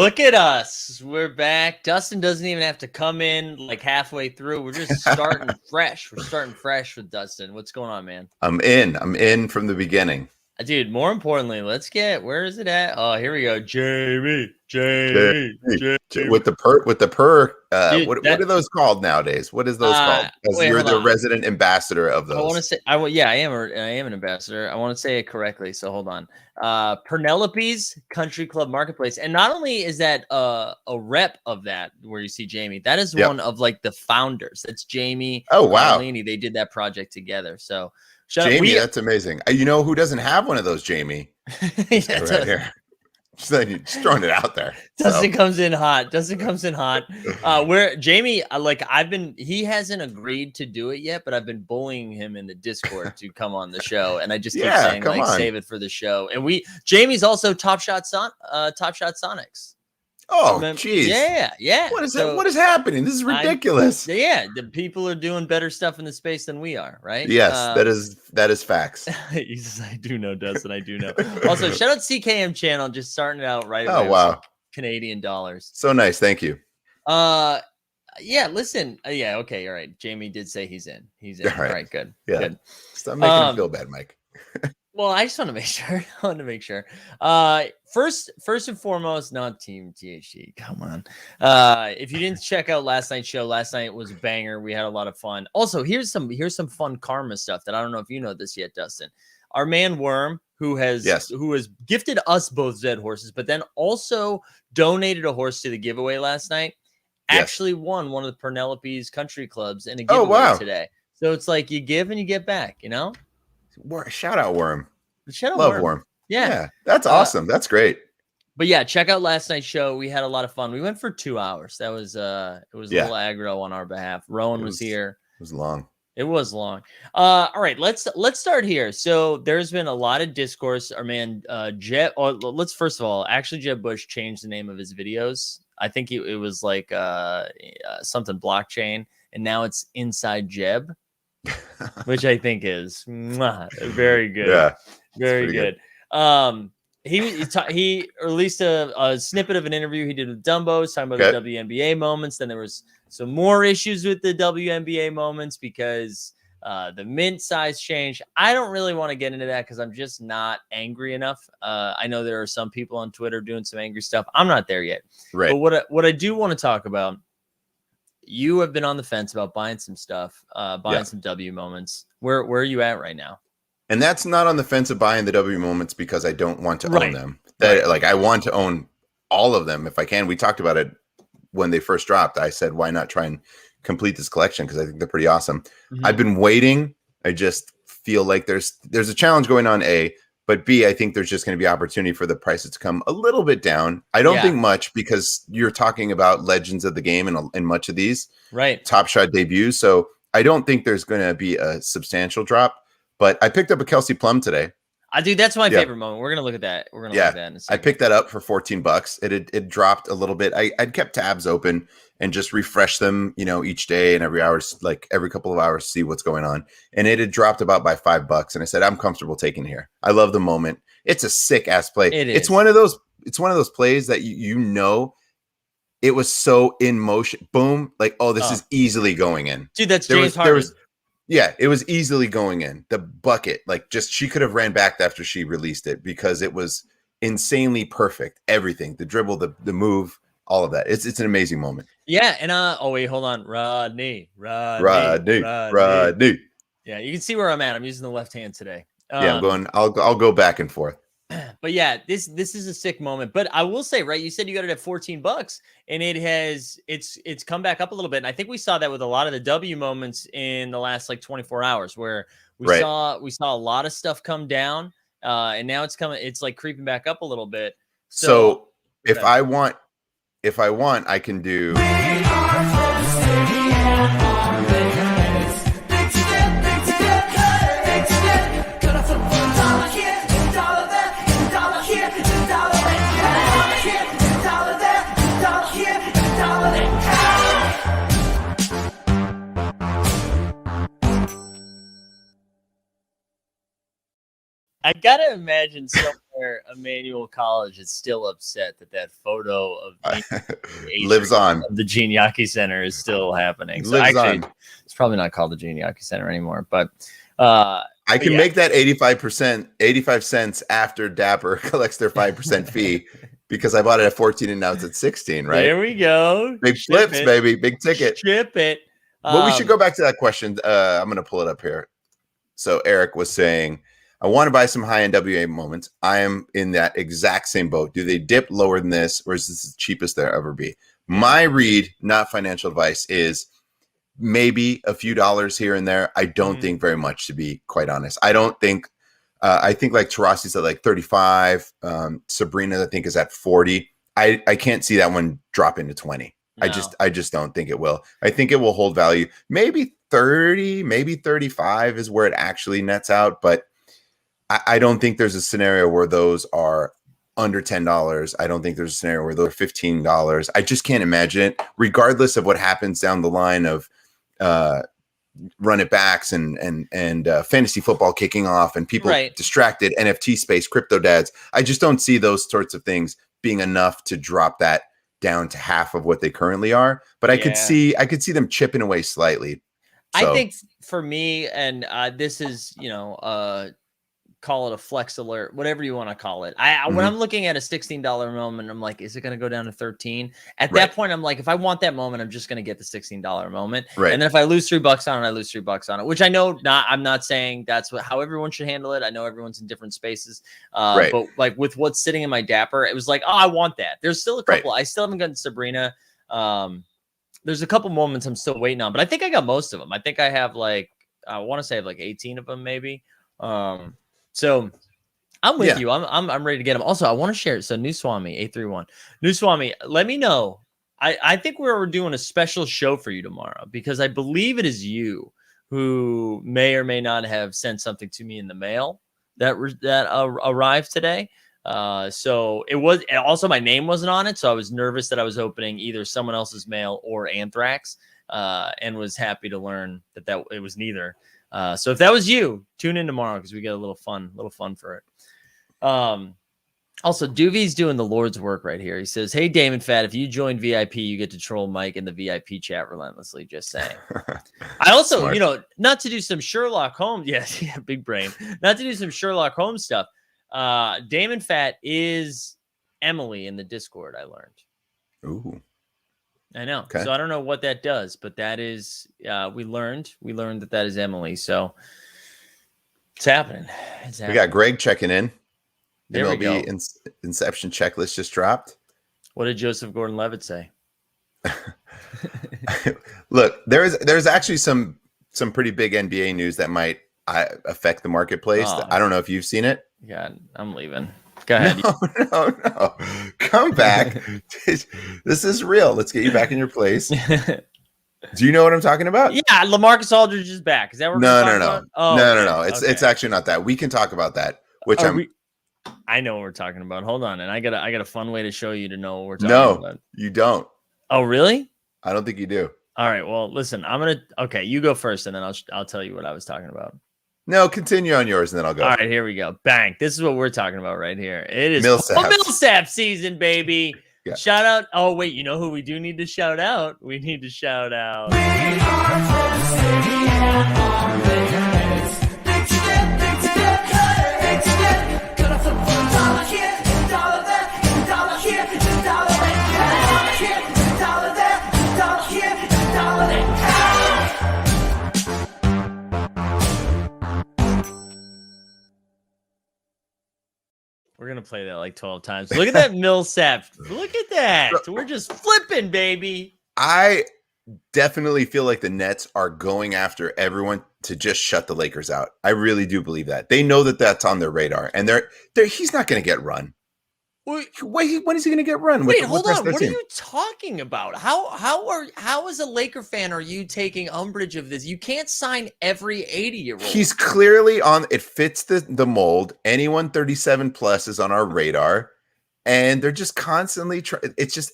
Look at us. We're back. Dustin doesn't even have to come in like halfway through. We're just starting fresh. We're starting fresh with Dustin. What's going on, man? I'm in from the beginning. Dude, more importantly, where is it at? Oh, here we go. Jamie. With the purr. Dude, what are those called nowadays? What is those called? Because you're the resident ambassador of those. I want to say, I am an ambassador. I want to say it correctly. So hold on. Penelope's Country Club Marketplace. And not only is that a rep of that where you see Jamie, that is one of like the founders. That's Jamie. Oh, wow. Marlene. They did that project together. So Jamie, that's amazing. You know who doesn't have one of those, Jamie? Right here. Just throwing it out there. Dustin comes in hot. Where Jamie, he hasn't agreed to do it yet, but I've been bullying him in the Discord to come on the show, and I just keep saying save it for the show. And Jamie's also Top Shot Sonics. Oh, geez. Yeah. What is happening? This is ridiculous. The people are doing better stuff in the space than we are, right? Yes, that is facts. He says, I do know, Dustin. I do know. Also, shout out CKM channel, just starting it out right away. Oh, wow. Canadian dollars. So nice. Thank you. Listen. Okay. All right. Jamie did say he's in. All right. Good. Yeah. Good. Stop making me feel bad, Mike. Well, I just want to make sure. First and foremost, not Team THT. Come on. If you didn't check out last night's show, last night was a banger. We had a lot of fun. Also, here's some fun karma stuff that I don't know if you know this yet, Dustin. Our man Worm, who has gifted us both Zed horses, but then also donated a horse to the giveaway last night. Actually won one of the Penelope's country clubs in a giveaway today. So it's like you give and you get back, you know? Shout out Worm. Love Worm. Yeah, that's awesome. That's great. But yeah, check out last night's show. We had a lot of fun. We went for 2 hours. That was it was a little aggro on our behalf. Rowan was here. It was long. It was long. All right, let's start here. So there's been a lot of discourse. Our man Jeb. Let's first of all, actually, Jeb Bush changed the name of his videos. I think it was like something blockchain, and now it's Inside Jeb. Which I think is very good. Yeah, very good. He released a snippet of an interview he did with Dumbo, talking about the WNBA moments. Then there was some more issues with the WNBA moments because the mint size changed. I don't really want to get into that because I'm just not angry enough. I know there are some people on Twitter doing some angry stuff. I'm not there yet. Right. But what I do want to talk about, you have been on the fence about buying some stuff, some W moments. Where are you at right now? And that's not on the fence of buying the W moments because I don't want to own them. I want to own all of them if I can. We talked about it when they first dropped. I said, why not try and complete this collection? Because I think they're pretty awesome. Mm-hmm. I've been waiting. I just feel like there's a challenge going on, A. But B, I think there's just going to be opportunity for the prices to come a little bit down. I don't think much because you're talking about legends of the game and much of these Top Shot debuts. So I don't think there's going to be a substantial drop. But I picked up a Kelsey Plum today. Dude, that's my favorite moment. We're going to look at that. We're going to look at that in a second. I picked that up for $14. It dropped a little bit. I'd kept tabs open and just refresh them, each day and every hour, like every couple of hours, see what's going on. And it had dropped about by $5. And I said, I'm comfortable taking it here. I love the moment. It's a sick ass play. It's one of those plays that it was so in motion. Boom. Like, this is easily going in. Dude, that's James Harden. It was easily going in. The bucket, she could have ran back after she released it because it was insanely perfect. Everything, the dribble, the move, all of that. It's an amazing moment. Yeah, and wait, hold on, Rodney. Yeah, you can see where I'm at. I'm using the left hand today. I'm going. I'll go back and forth. But yeah, this is a sick moment. But I will say, right, you said you got it at $14, and it's come back up a little bit. And I think we saw that with a lot of the W moments in the last 24 hours, where we saw a lot of stuff come down, and now it's creeping back up a little bit. So if I want, I can do. I gotta imagine someone where Emmanuel College is still upset that photo of lives on. The Gene Yaki Center is still happening. So lives actually, on. It's probably not called the Gene Yaki Center anymore, but I can make that 85 cents after Dapper collects their 5% fee because I bought it at 14 and now it's at 16, right? There we go. Big flips, baby. Big ticket. Ship it. But we should go back to that question. I'm going to pull it up here. So Eric was saying, I want to buy some high-end WA moments. I am in that exact same boat. Do they dip lower than this, or is this the cheapest there'll ever be? My read, not financial advice, is maybe a few dollars here and there. I don't think very much, to be quite honest. I don't think I think like Tarasi's at like 35. Sabrina, I think, is at 40. I can't see that one drop into 20. No. I just don't think it will. I think it will hold value. Maybe 30, maybe 35 is where it actually nets out. But I don't think there's a scenario where those are under $10. I don't think there's a scenario where those are $15. I just can't imagine it, regardless of what happens down the line of run it backs and fantasy football kicking off and people distracted, NFT space, crypto dads. I just don't see those sorts of things being enough to drop that down to half of what they currently are. But I could see them chipping away slightly. So. I think for me, and this is, call it a flex alert, whatever you want to call it. When I'm looking at a $16 moment, I'm like, is it going to go down to 13? At that point, I'm like, if I want that moment, I'm just going to get the $16 moment. Right. And then if I lose $3 on it, I lose $3 on it, which I know I'm not saying that's how everyone should handle it. I know everyone's in different spaces. But like with what's sitting in my Dapper, it was like, oh, I want that. There's still a couple. I still haven't gotten Sabrina. There's a couple moments I'm still waiting on, but I think I got most of them. I think I have I want to say I have like 18 of them maybe. So I'm with you. I'm ready to get them. Also, I want to share it. So Newswami 831, Newswami, let me know. I think we're doing a special show for you tomorrow because I believe it is you who may or may not have sent something to me in the mail that arrived today. So it was also my name wasn't on it. So I was nervous that I was opening either someone else's mail or Anthrax, and was happy to learn that it was neither. So if that was you, tune in tomorrow because we get a little fun for it. Also, Doovie's doing the Lord's work right here. He says, "Hey, Damon Fat, if you join VIP, you get to troll Mike in the VIP chat relentlessly." Just saying. I also, Smart. Not to do some Sherlock Holmes. Yes, yeah, big brain. Not to do some Sherlock Holmes stuff. Damon Fat is Emily in the Discord. I learned. Ooh. I know. Okay. So I don't know what that does, but that is, we learned that is Emily. So it's happening. We got Greg checking in. There we go. Inception checklist just dropped. What did Joseph Gordon-Levitt say? Look, there's actually some pretty big NBA news that might affect the marketplace. I don't know if you've seen it. Yeah, I'm leaving. Go ahead. No. Come back. This is real. Let's get you back in your place. Do you know what I'm talking about? Yeah, LaMarcus Aldridge is back. Is that what we're talking about? Oh, no. It's actually not that. We can talk about that. I know what we're talking about. Hold on, and I got a fun way to show you to know what we're talking about. No, you don't. Oh, really? I don't think you do. All right. Well, listen. Okay, you go first, and then I'll tell you what I was talking about. No, continue on yours, and then I'll go. All right, here we go. Bang. This is what we're talking about right here. It is Millsap season, baby. Yeah. Shout out. Oh, wait. You know who we do need to shout out? We need to shout out. We are from the city and on the big step, big step, big step. Gonna flip $1 here, $1 there, $1 here, $1 there, $1 here, $1 there, $1 here, $1 there. We're going to play that like 12 times. Look at that Millsap. Look at that. We're just flipping, baby. I definitely feel like the Nets are going after everyone to just shut the Lakers out. I really do believe that. They know that that's on their radar. And he's not going to get run. Wait, when is he going to get run? Wait, hold on. What are you talking about? How as a Laker fan are you taking umbrage of this? You can't sign every 80-year-old. He's clearly on. It fits the mold. Anyone 37 plus is on our radar, and they're just constantly it's just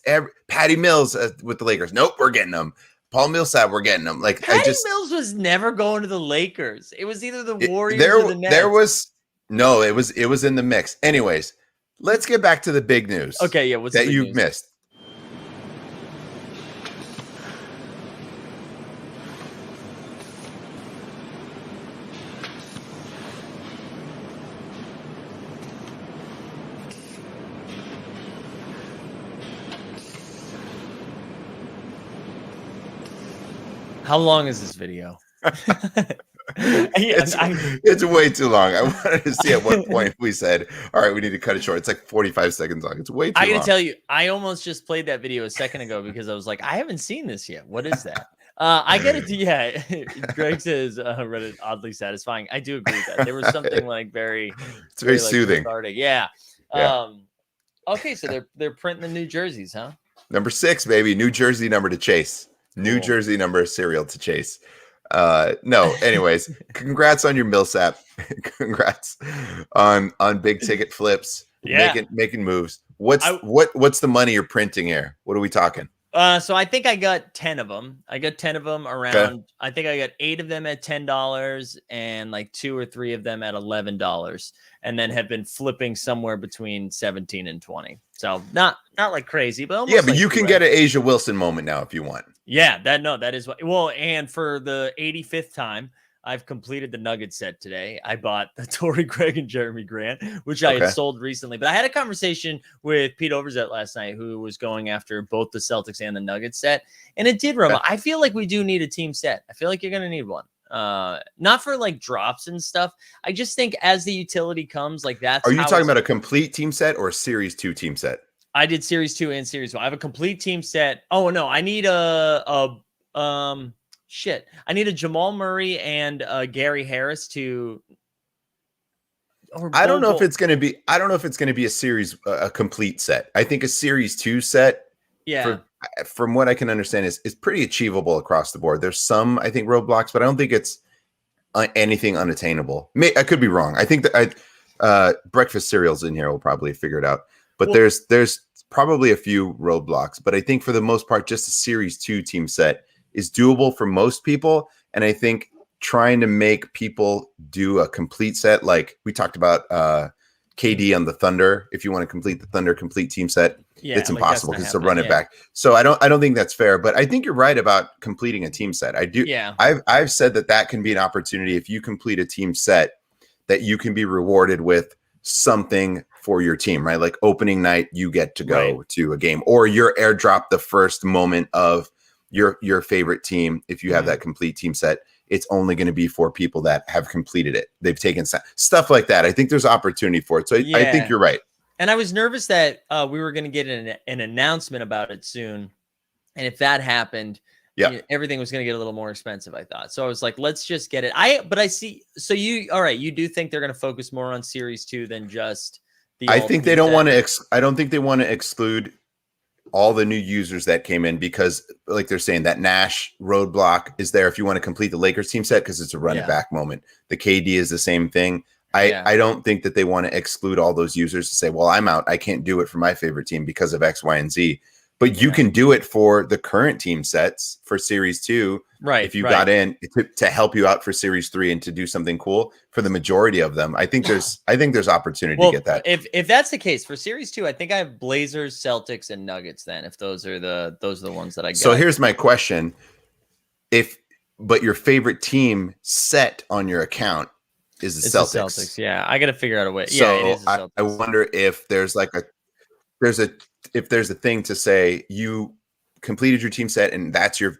Patty Mills with the Lakers. Nope, we're getting them. Paul Millsap, we're getting them. Like Patty Mills was never going to the Lakers. It was either the Warriors or the Nets. No, it was in the mix. Anyways, let's get back to the big news. Okay, yeah, what's that the big you've news? missed? How long is this video? It's way too long. I wanted to see at what point we said, all right, we need to cut it short. It's like 45 seconds long. It's way too long. I gotta tell you, I almost just played that video a second ago because I was like, I haven't seen this yet. What is that? I get it. Yeah. Greg says Reddit oddly satisfying. I do agree with that. There was something like it's very soothing. Cathartic. Yeah. Okay, so they're printing the new jerseys, huh? Number 6, baby. New jersey number to chase. New jersey number cereal to chase. No, anyways, congrats on your Millsap. Congrats on big ticket flips. Yeah. Making moves. What's the money you're printing here? What are we talking? So I think I got 10 of them. I got 10 of them around. Okay. I think I got 8 of them at $10 and like 2 or 3 of them at $11, and then have been flipping somewhere between 17 and 20. So not like crazy, but almost but you can get an Asia Wilson moment now if you want. Yeah, that is what. Well, and for the 85th time, I've completed the Nugget set today. I bought the Torrey Craig and Jeremy Grant, which I had sold recently. But I had a conversation with Pete Overzet last night, who was going after both the Celtics and the Nugget set. And it did remind. I feel like we do need a team set. I feel like you're going to need one. Not for like drops and stuff. I just think as the utility comes, like that's. Are you talking about a complete team set or a Series 2 team set? I did Series 2 and Series 1. I have a complete team set. Oh no, I need I need a Jamal Murray and Gary Harris to. I don't know if it's going to be. I don't know if it's going to be a complete set. I think a Series 2 set. Yeah. From what I can understand, is pretty achievable across the board. There's some, I think, roadblocks, but I don't think it's anything unattainable. I could be wrong. I think that breakfast cereals in here will probably figure it out. But there's probably a few roadblocks. But I think for the most part, just a Series 2 team set is doable for most people. And I think trying to make people do a complete set, like we talked about KD on the Thunder, if you want to complete the Thunder complete team set, it's impossible because it's a run it back. So I don't think that's fair. But I think you're right about completing a team set. I do. Yeah. I've said that can be an opportunity if you complete a team set, that you can be rewarded with something for your team, right? Like opening night, you get to go to a game, or you're airdrop the first moment of your favorite team. If you have that complete team set, it's only going to be for people that have completed it. They've taken stuff like that. I think there's opportunity for it. So I think you're right. And I was nervous that we were going to get an announcement about it soon. And if that happened, everything was going to get a little more expensive, I thought. So I was like, let's just get it. But I see. So you do think they're going to focus more on Series 2 than just the. I think they don't want to. I don't think they want to exclude all the new users that came in, because like they're saying, that Nash roadblock is there if you want to complete the Lakers team set, because it's a run it back moment. The KD is the same thing. I don't think that they want to exclude all those users to say, well, I'm out. I can't do it for my favorite team because of X, Y, and Z. But you can do it for the current team sets for Series 2. Right. If you got in to help you out for Series 3 and to do something cool for the majority of them. I think there's opportunity to get that. If that's the case for Series 2, I think I have Blazers, Celtics, and Nuggets then, if those are the ones that I get. So here's my question. But your favorite team set on your account is the Celtics. Yeah, I got to figure out a way. So it is I wonder if there's a thing to say you completed your team set and that's your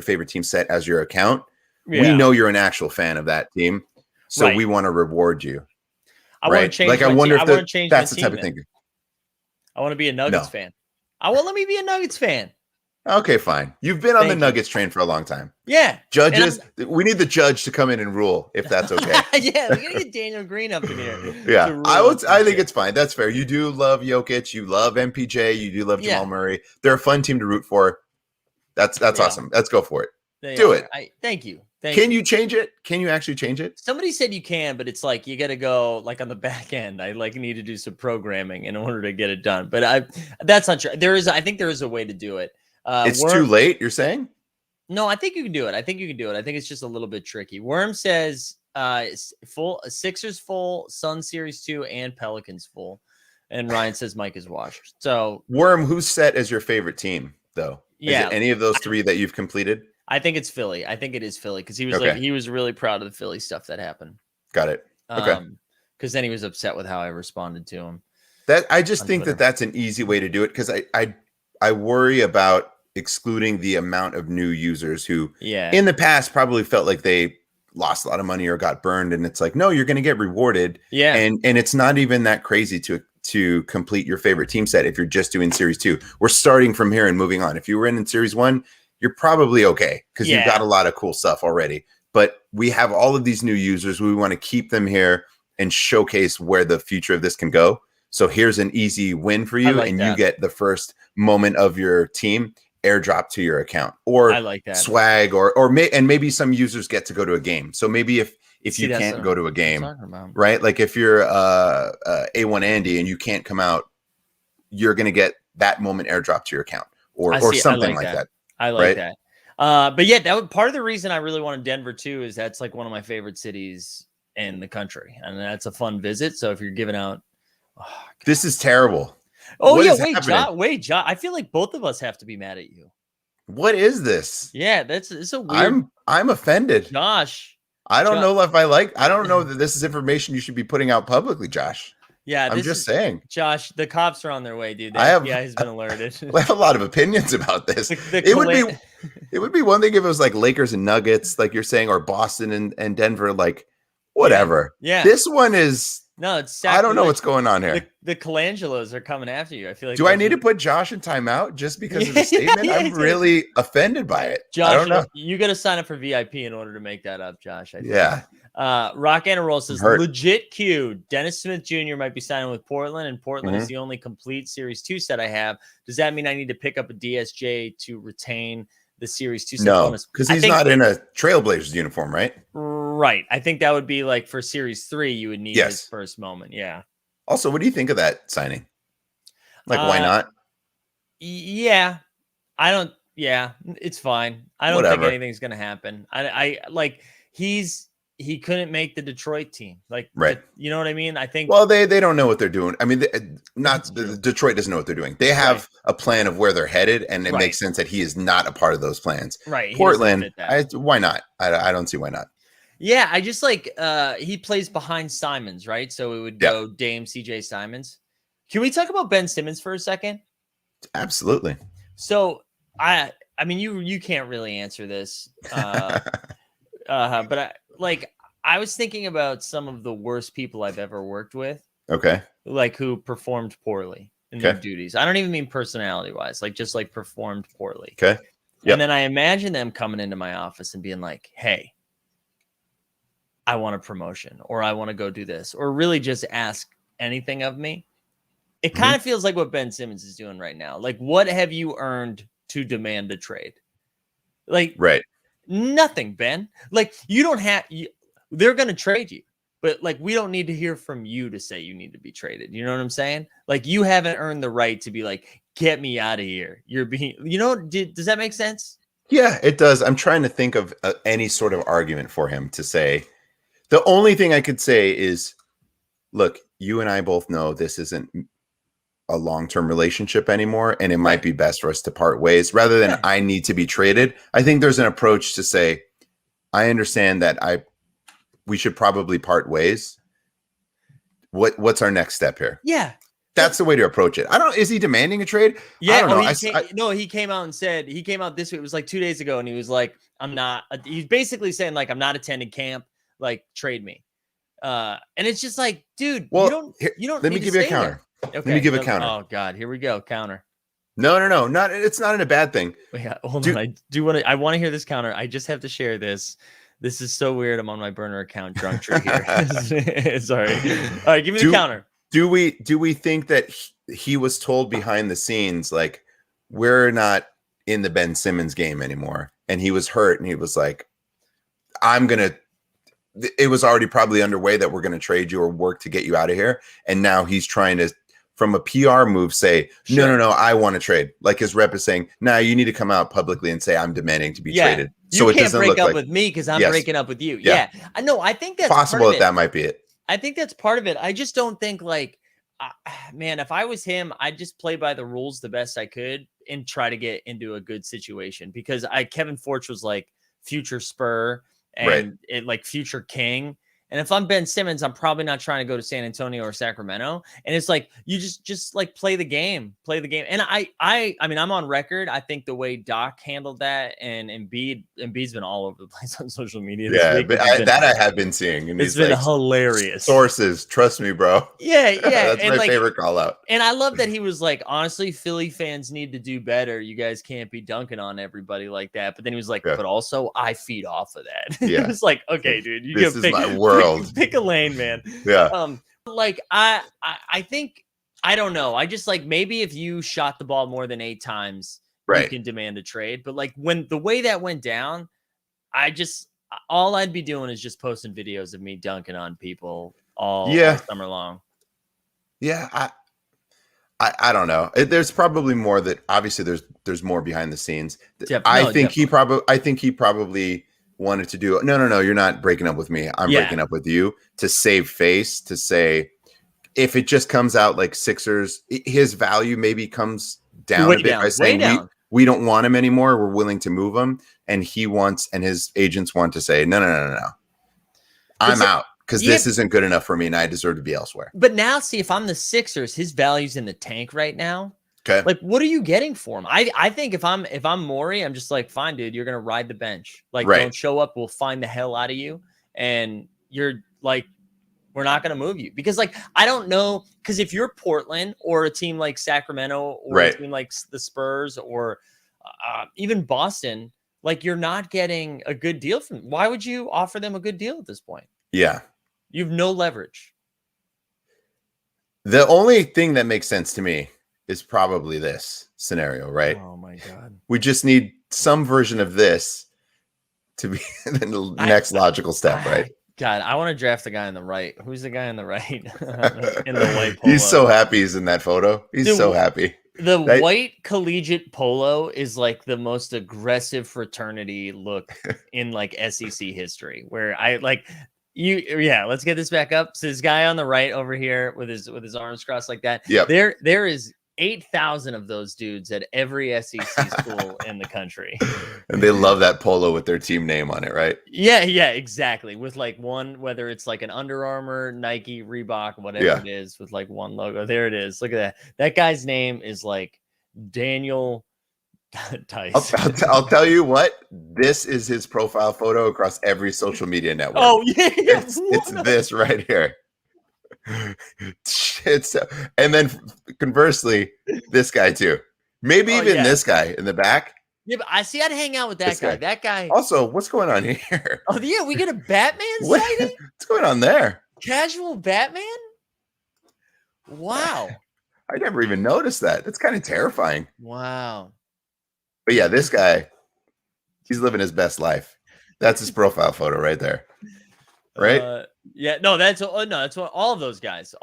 favorite team set as your account. We know you're an actual fan of that team, so we want to reward you. I want to change. Like I wonder if that's the type of thing. I want to be a Nuggets fan. Let me be a Nuggets fan. Okay, fine. You've been on the Nuggets train for a long time. Yeah. Judges, we need the judge to come in and rule, if that's okay. Yeah, we gotta get Daniel Green up in here. Yeah, I think it's fine. That's fair. You do love Jokic, you love MPJ, you do love Jamal Murray. They're a fun team to root for. That's awesome. Let's go for it. Do it. Thank you. Can you change it? Can you actually change it? Somebody said you can, but it's like you got to go like on the back end. I need to do some programming in order to get it done. But that's not true. I think there is a way to do it. It's too late, you're saying? No, I think you can do it. I think it's just a little bit tricky. Worm says full. Sixers full. Sun Series 2 and Pelicans full. And Ryan says Mike is washed. So Worm, who's set as your favorite team though? Yeah, is it any of those three that you've completed? I think it's Philly. I think it is Philly because he was he was really proud of the Philly stuff that happened. Got it. Okay. Because then he was upset with how I responded to him. That I just think that that's an easy way to do it because I worry about excluding the amount of new users who in the past probably felt like they lost a lot of money or got burned, and it's like, no, you're going to get rewarded. And it's not even that crazy to complete your favorite team set if you're just doing Series 2. We're starting from here and moving on. If you were in Series 1, you're probably okay because you've got a lot of cool stuff already. But we have all of these new users. We want to keep them here and showcase where the future of this can go. So here's an easy win for you, and you get the first moment of your team airdrop to your account, or swag, or maybe some users get to go to a game. So maybe if you can't go to a game, right? Like if you're A1 Andy and you can't come out, you're going to get that moment airdrop to your account, or something like that. I like that. But yeah, that was part of the reason I really wanted Denver too, is that's like one of my favorite cities in the country, and that's a fun visit. So if you're giving out, this is terrible. Oh yeah, wait, Josh. I feel like both of us have to be mad at you. What is this? Yeah, it's a weird. I'm offended, Josh. I don't know if I don't know that this is information you should be putting out publicly, Josh. Yeah, I'm just saying. Josh, the cops are on their way, dude. He's been alerted. I have a lot of opinions about this. It would be one thing if it was like Lakers and Nuggets, like you're saying, or Boston and Denver, like whatever. Yeah. This one is it's I don't know what's going on here. The Colangelos are coming after you. I feel like. Do I need to put Josh in timeout just because of the statement? I'm really offended by it. Josh, I don't know. You got to sign up for VIP in order to make that up, Josh. I think. Yeah. Rock and Roll says legit Q. Dennis Smith Jr. might be signing with Portland, and Portland is the only complete Series 2 set I have. Does that mean I need to pick up a DSJ to retain the Series 2 set? No, because he's not in a Trailblazers uniform, right? Right. I think that would be like for Series 3, you would need his first moment. Yeah. Also, what do you think of that signing? Like, why not? Yeah. It's fine. I don't think anything's going to happen. I like he couldn't make the Detroit team. Like, you know what I mean? I think. Well, they don't know what they're doing. I mean, Detroit doesn't know what they're doing. They have a plan of where they're headed, and it makes sense that he is not a part of those plans. Right. Portland, why not? I don't see why not. Yeah, I just like he plays behind Simons, right? So it would go Dame, CJ Simons. Can we talk about Ben Simmons for a second? Absolutely. So I mean, you can't really answer this, but I was thinking about some of the worst people I've ever worked with. Okay. Like who performed poorly in their duties. I don't even mean personality wise, like just like performed poorly. Okay. Yep. And then I imagine them coming into my office and being like, hey, I want a promotion, or I want to go do this, or really just ask anything of me. It kind of feels like what Ben Simmons is doing right now. Like, what have you earned to demand a trade? Like, nothing, Ben. Like, you don't have, they're going to trade you, but like, we don't need to hear from you to say you need to be traded. You know what I'm saying? Like, you haven't earned the right to be like, get me out of here. You're being, does that make sense? Yeah, it does. I'm trying to think of any sort of argument for him to say. The only thing I could say is, look, you and I both know this isn't a long-term relationship anymore, and it might be best for us to part ways rather than I need to be traded. I think there's an approach to say, I understand that we should probably part ways. What's our next step here? Yeah. That's the way to approach it. Is he demanding a trade? Yeah. I don't know. He came out and said, he came out this week. It was like 2 days ago. And he was like, he's basically saying like, I'm not attending camp. Like, trade me. And it's just like, dude, you don't let me give you a counter. Okay. Let me give a counter. Oh God, here we go. Counter. No. It's not in a bad thing. Yeah, hold on. I want to hear this counter. I just have to share this. This is so weird. I'm on my burner account drunk tree here. Sorry. All right, give me the counter. Do we think that he was told behind the scenes, like, we're not in the Ben Simmons game anymore, and he was hurt, and he was like, it was already probably underway that we're going to trade you or work to get you out of here. And now he's trying to, from a PR move, say, no, I want to trade. Like his rep is saying, you need to come out publicly and say, I'm demanding to be traded. You So it can't doesn't break look up like with me because I'm yes, breaking up with you. yeah. Yeah. I know. I think that's part Possible of that it. that might be it. I think that's part of it. I just don't think like, man, if I was him, I'd just play by the rules the best I could and try to get into a good situation because Kevin Forge was like future Spur Right. and it like future King. And if I'm Ben Simmons, I'm probably not trying to go to San Antonio or Sacramento. And it's like you just like play the game. And I mean, I'm on record. I think the way Doc handled that and Embiid's been all over the place on social media this week. But I have been seeing, and It's he's been like hilarious. sources. Trust me, bro. Yeah. That's and my like, favorite call out. And I love that he was like, honestly, Philly fans need to do better. You guys can't be dunking on everybody like that. But then he was like, but also I feed off of that. Yeah. It was like, okay, dude, you this can is my world. Pick a lane, man. Yeah. Like I think I don't know. I just like maybe if you shot the ball more than 8 times, you can demand a trade. But like when the way that went down, all I'd be doing is just posting videos of me dunking on people all summer long. Yeah, I don't know. There's probably more that obviously there's more behind the scenes. I think he probably wanted to do no, you're not breaking up with me. I'm breaking up with you to save face, to say if it just comes out like Sixers, his value maybe comes down a bit by saying we don't want him anymore. We're willing to move him. And his agents want to say, no. I'm out. Because this isn't good enough for me and I deserve to be elsewhere. But now, see, if I'm the Sixers, his value's in the tank right now. Okay. Like, what are you getting for him? I think if I'm Morey, I'm just like, fine, dude, you're gonna ride the bench. Like, don't show up, we'll find the hell out of you. And you're like, we're not gonna move you. Because like, I don't know, because if you're Portland or a team like Sacramento or a team like the Spurs or even Boston, like you're not getting a good deal from them. Why would you offer them a good deal at this point? Yeah. You have no leverage. The only thing that makes sense to me is probably this scenario, right? Oh my God. We just need some version of this to be the next logical step, right? God, I want to draft the guy on the right. Who's the guy on the right? In the white polo. He's so happy he's in that photo. He's so happy. The white collegiate polo is like the most aggressive fraternity look in like SEC history, where I like let's get this back up. So this guy on the right over here with his arms crossed like that. Yeah. There is 8,000 of those dudes at every SEC school in the country. And they love that polo with their team name on it, right? Yeah, exactly. With like one, whether it's like an Under Armour, Nike, Reebok, whatever it is, with like one logo. There it is. Look at that. That guy's name is like Daniel Tice. I'll tell you what, this is his profile photo across every social media network. Oh yeah, it's this right here. And then conversely, this guy too. Maybe even this guy in the back. Yeah, but I'd hang out with that guy. That guy. Also, what's going on here? Oh yeah, we get a Batman sighting. What's going on there? Casual Batman. Wow. I never even noticed that. That's kind of terrifying. Wow. But yeah, this guy, he's living his best life. That's his profile photo right there. Right? That's what all of those guys.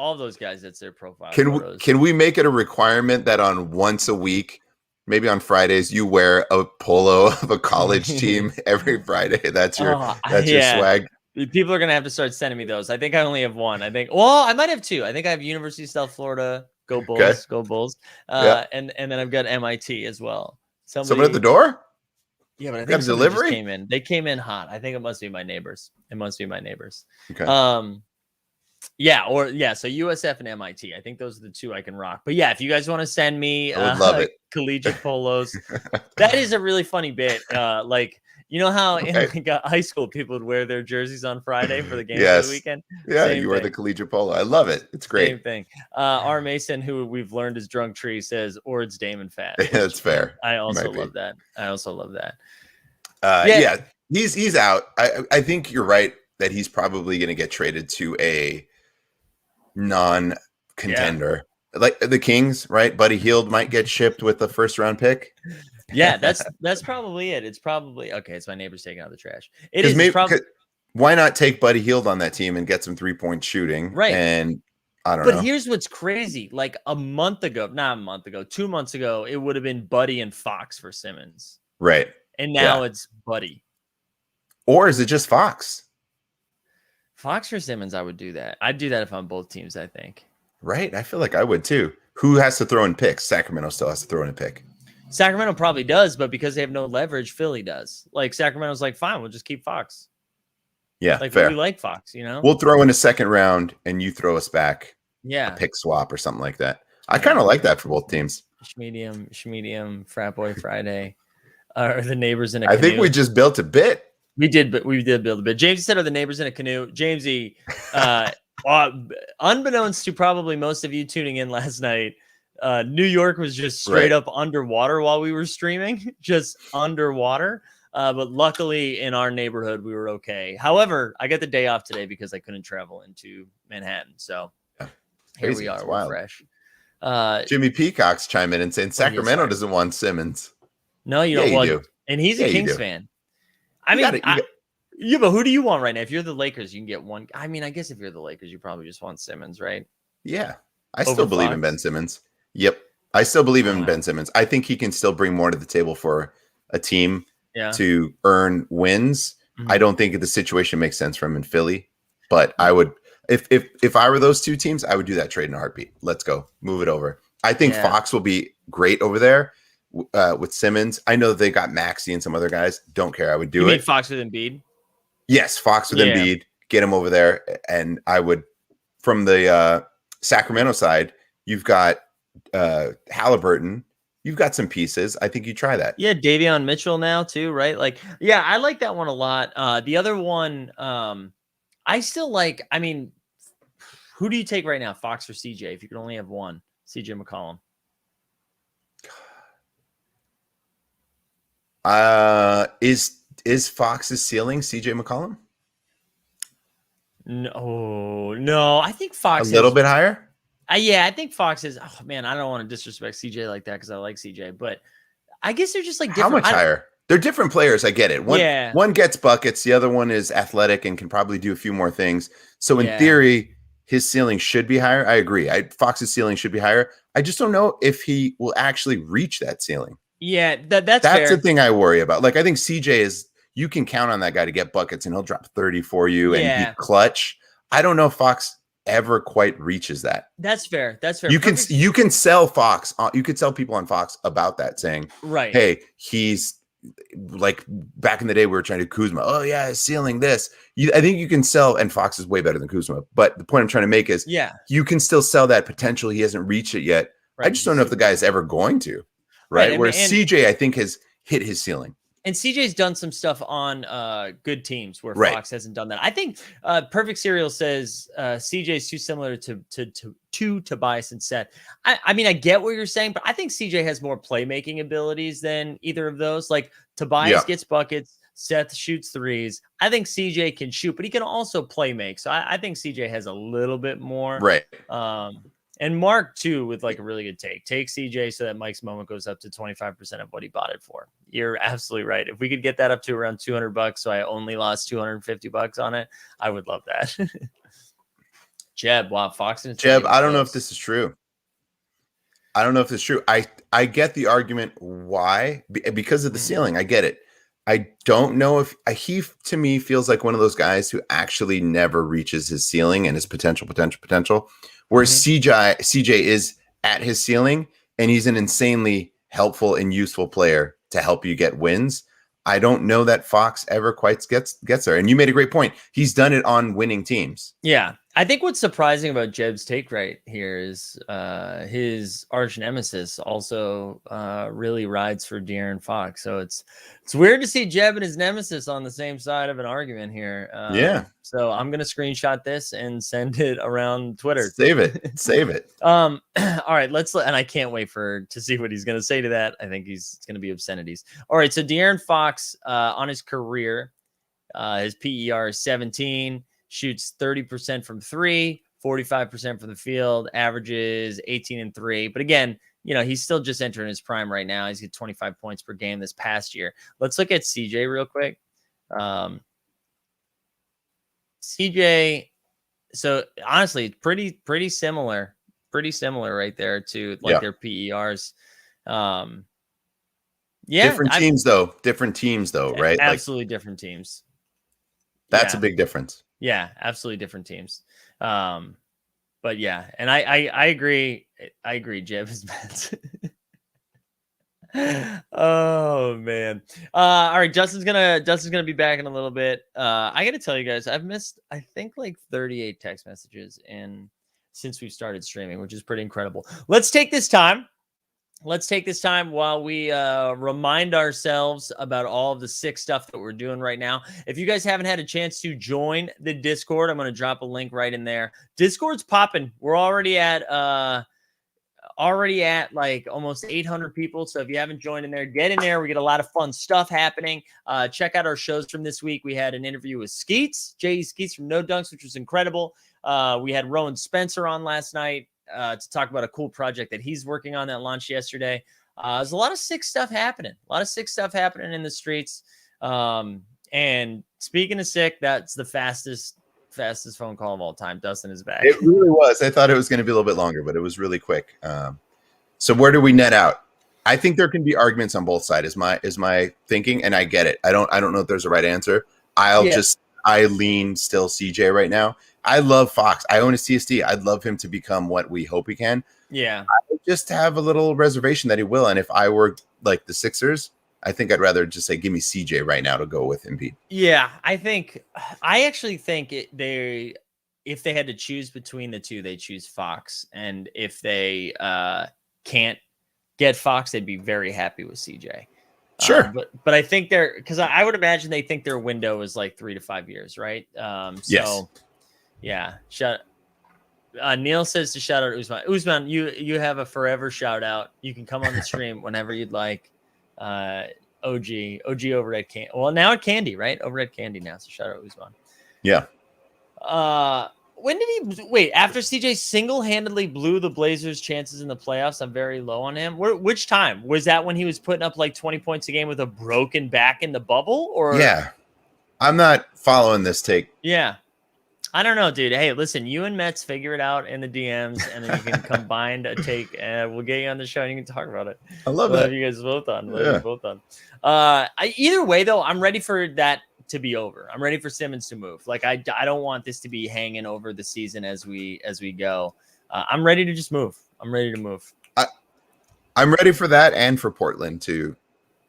That's their profile. Can we make it a requirement that on once a week, maybe on Fridays, you wear a polo of a college team every Friday? That's your swag. People are gonna have to start sending me those. I think I only have one. I might have 2. I think I have University of South Florida. Go Bulls. Okay. Go Bulls. And then I've got MIT as well. Someone at the door? Yeah, but I think delivery came in. They came in hot. I think it must be my neighbors. Okay. So USF and MIT. I think those are the 2 I can rock. But yeah, if you guys want to send me I would love it. Collegiate polos, that is a really funny bit. Like, you know how in like high school people would wear their jerseys on Friday for the game of the weekend? Yeah, you wear the collegiate polo. I love it. It's great. Same thing. R. Mason, who we've learned is drunk tree, says, or it's Damon Fat. Yeah, that's fair. I also love that. Yeah, he's out. I think you're right that he's probably going to get traded to a non-contender. Like the Kings, right? Buddy Hield might get shipped with the first round pick. Yeah, that's probably it. It's probably it's my neighbor's taking out the trash. Why not take Buddy Hield on that team and get some 3-point shooting? Right. And I don't know. But here's what's crazy. Like 2 months ago, it would have been Buddy and Fox for Simmons. Right. And now it's Buddy. Or is it just Fox? Fox or Simmons, I would do that. I'd do that if I'm both teams, I think. Right? I feel like I would too. Who has to throw in picks? Sacramento still has to throw in a pick. Sacramento probably does, but because they have no leverage, Philly does. Like Sacramento's like, fine, we'll just keep Fox. Yeah, like fair. we like Fox, you know. We'll throw in a second round, and you throw us back. Yeah, a pick swap or something like that. I kind of like that for both teams. Schmedium, Frat Boy Friday, or the neighbors in a I canoe. think we just built a bit. We did build a bit. James said, "Are the neighbors in a canoe?" Jamesy, unbeknownst to probably most of you tuning in last night, New York was just straight up underwater while we were streaming, just underwater. But luckily in our neighborhood, we were okay. However, I got the day off today because I couldn't travel into Manhattan. So here we are. We're fresh. Jimmy Peacock's chiming in and saying Sacramento doesn't want Simmons. No, you don't. Well, and he's a Kings fan. I mean, but who do you want right now? If you're the Lakers, you can get one. I mean, I guess if you're the Lakers, you probably just want Simmons, right? Yeah. I still believe in Ben Simmons. Yep. I still believe in Ben Simmons. I think he can still bring more to the table for a team to earn wins. Mm-hmm. I don't think the situation makes sense for him in Philly, but I would, if I were those two teams, I would do that trade in a heartbeat. Let's go. Move it over. I think Fox will be great over there. With Simmons, I know that they got Maxey and some other guys. Don't care. I would do it. You mean Fox with Embiid? Yes, Fox with Embiid. Get him over there, and I would. From the Sacramento side, you've got Halliburton. You've got some pieces. I think you try that. Yeah, Davion Mitchell now too, right? Like, yeah, I like that one a lot. The other one, I still like. I mean, who do you take right now, Fox or CJ? If you could only have one, CJ McCollum. Is Fox's ceiling CJ McCollum? No. I think Fox a little bit higher. Yeah, I think Fox is. Oh man, I don't want to disrespect CJ like that because I like CJ, but I guess they're just like different. How much higher? They're different players. I get it. One gets buckets. The other one is athletic and can probably do a few more things. So in theory, his ceiling should be higher. I agree. Fox's ceiling should be higher. I just don't know if he will actually reach that ceiling. Yeah, that's fair. The thing I worry about. Like, I think CJ is, you can count on that guy to get buckets and he'll drop 30 for you and be clutch. I don't know if Fox ever quite reaches that. That's fair. You can sell Fox. You could sell people on Fox about that, saying, right, hey, he's like back in the day we were trying to Kuzma. Oh yeah, his ceiling this. I think you can sell, and Fox is way better than Kuzma. But the point I'm trying to make is, you can still sell that potential. He hasn't reached it yet. Right. I just don't know if the guy is ever going to. Right. Whereas CJ, I think, has hit his ceiling. And CJ's done some stuff on good teams where Fox hasn't done that. I think Perfect Serial says CJ's too similar to Tobias and Seth. I mean, I get what you're saying, but I think CJ has more playmaking abilities than either of those. Like Tobias gets buckets, Seth shoots threes. I think CJ can shoot, but he can also play make. So I think CJ has a little bit more. Right. And Mark, too, with like a really good take CJ so that Mike's moment goes up to 25% of what he bought it for. You're absolutely right. If we could get that up to around $200, so I only lost $250 on it, I would love that. Jeb, wow, Fox and Jeb, I don't know if this is true. I get the argument. Why? Because of the ceiling. I get it. I don't know if he, to me, feels like one of those guys who actually never reaches his ceiling and his potential. Whereas CJ is at his ceiling, and he's an insanely helpful and useful player to help you get wins. I don't know that Fox ever quite gets there. And you made a great point. He's done it on winning teams. Yeah. I think what's surprising about Jeb's take right here is his arch nemesis also really rides for Darren Fox. So it's weird to see Jeb and his nemesis on the same side of an argument here. So I'm going to screenshot this and send it around Twitter. Save it. All right, and I can't wait to see what he's going to say to that. I think it's going to be obscenities. All right. So Darren Fox on his career, his PER is 17. Shoots 30% from three, 45% from the field, averages 18 and 3. But again, he's still just entering his prime right now. He's got 25 points per game this past year. Let's look at CJ real quick. CJ, so honestly, pretty similar right there to their PERs. Different teams though, right? Absolutely different teams. That's a big difference. Yeah, absolutely different teams. But yeah, and I agree. I agree. Jeb is bad. Oh man. All right, Justin's gonna be back in a little bit. I gotta tell you guys, I've missed I think like 38 text messages since we've started streaming, which is pretty incredible. Let's take this time while we remind ourselves about all of the sick stuff that we're doing right now. If you guys haven't had a chance to join the Discord, I'm going to drop a link right in there. Discord's popping. We're already at like almost 800 people. So if you haven't joined in there, get in there. We get a lot of fun stuff happening. Check out our shows from this week. We had an interview with Skeets, J.E. Skeets from No Dunks, which was incredible. We had Rowan Spencer on last night to talk about a cool project that he's working on that launched yesterday. There's a lot of sick stuff happening. A lot of sick stuff happening in the streets. And speaking of sick, that's the fastest phone call of all time. Dustin is back. It really was. I thought it was going to be a little bit longer, but it was really quick. So where do we net out? I think there can be arguments on both sides. Is my thinking, and I get it. I don't know if there's a right answer. I lean still CJ right now. I love Fox. I own a CSD. I'd love him to become what we hope he can. Yeah. I just have a little reservation that he will. And if I were like the Sixers, I think I'd rather just say, give me CJ right now to go with Embiid. Yeah, I actually think if they had to choose between the two, they choose Fox. And if they can't get Fox, they'd be very happy with CJ. Sure. But I think because I would imagine they think their window is like 3 to 5 years, right? Yes. Yeah. Neil says to shout out Usman. Usman, you have a forever shout out. You can come on the stream whenever you'd like. OG over at Candy. Well, now at Candy, right? Over at Candy now. So shout out Usman. Yeah. When did he wait? After CJ single-handedly blew the Blazers' chances in the playoffs, I'm very low on him. Which time was that? When he was putting up like 20 points a game with a broken back in the bubble? Or yeah, I'm not following this take. Yeah. I don't know, dude. Hey, listen, you and Mets figure it out in the DMs, and then you can combine a take, and we'll get you on the show, and you can talk about it. I love that. You guys both on. Either way, though, I'm ready for that to be over. I'm ready for Simmons to move. Like I don't want this to be hanging over the season as we go. I'm ready to just move. I'm ready to move. I'm ready for that, and for Portland to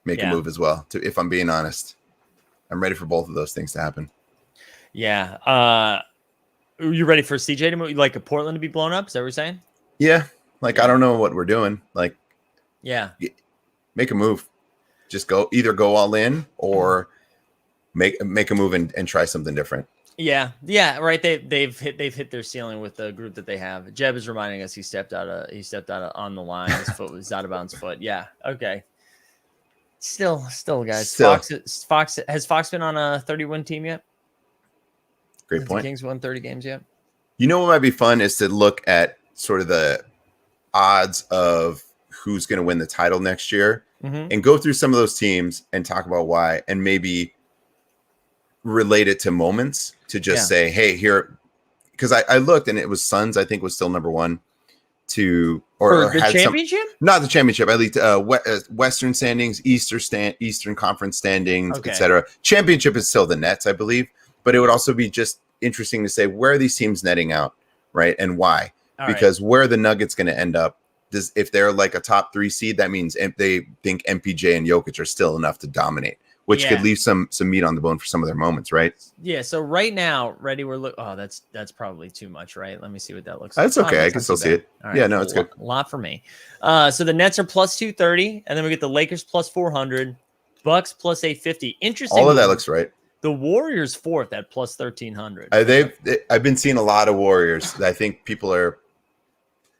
make a move as well. If I'm being honest, I'm ready for both of those things to happen. Yeah. Are you ready for CJ to move? Like a Portland to be blown up? Is that what you're saying? Yeah. Like, I don't know what we're doing. Like, yeah, make a move. Just either go all in or make a move and try something different. Yeah. Right. They've hit their ceiling with the group that they have. Jeb is reminding us he stepped out on the line. His foot was out of bounds foot. Yeah. Okay. Still, guys. Fox has Fox been on a 30-win team yet? Great point. The Kings won 30 games yet? You know what might be fun is to look at sort of the odds of who's going to win the title next year and go through some of those teams and talk about why, and maybe relate it to moments to just say, hey, here, because I looked and it was Suns, I think, was still number one or the championship? Not the championship. I leaked Western standings, Eastern Conference standings, etc. Championship is still the Nets, I believe. But it would also be just interesting to say, where are these teams netting out, right? And why? Because where are the Nuggets going to end up? If they're like a top 3 seed, that means they think MPJ and Jokic are still enough to dominate, which could leave some meat on the bone for some of their moments, right? Yeah. So right now, that's probably too much, right? Let me see what that looks like. That's okay. I can still see it. Right, yeah, no, it's good. A lot for me. So the Nets are plus 230, and then we get the Lakers plus 400, Bucks plus 850. Interesting. All of that looks right. The Warriors fourth at plus 1,300. I've been seeing a lot of Warriors. I think people are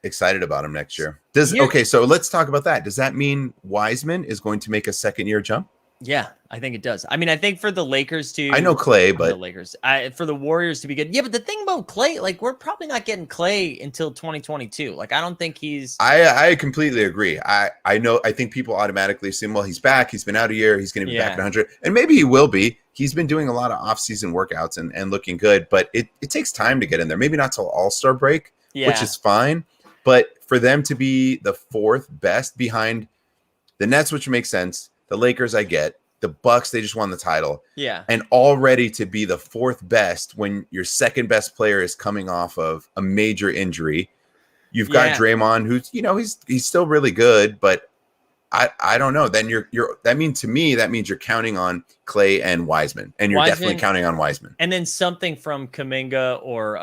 excited about them next year. Okay, so let's talk about that. Does that mean Wiseman is going to make a second-year jump? Yeah, I think it does. I mean, I think for the Lakers to... I know Clay, but... The Lakers. For the Warriors to be good. Yeah, but the thing about Clay, like, we're probably not getting Clay until 2022. Like, I don't think he's... I completely agree. I think people automatically assume, well, he's back. He's been out a year. He's going to be back at 100. And maybe he will be. He's been doing a lot of off-season workouts and looking good. But it takes time to get in there. Maybe not till All-Star break, which is fine. But for them to be the fourth best behind the Nets, which makes sense. The Lakers, I get. The Bucks, they just won the title. Yeah. And already to be the fourth best when your second best player is coming off of a major injury. You've got Draymond, who's, he's still really good, but I don't know. Then that means you're counting on Clay and Wiseman, and you're definitely counting on Wiseman. And then something from Kuminga or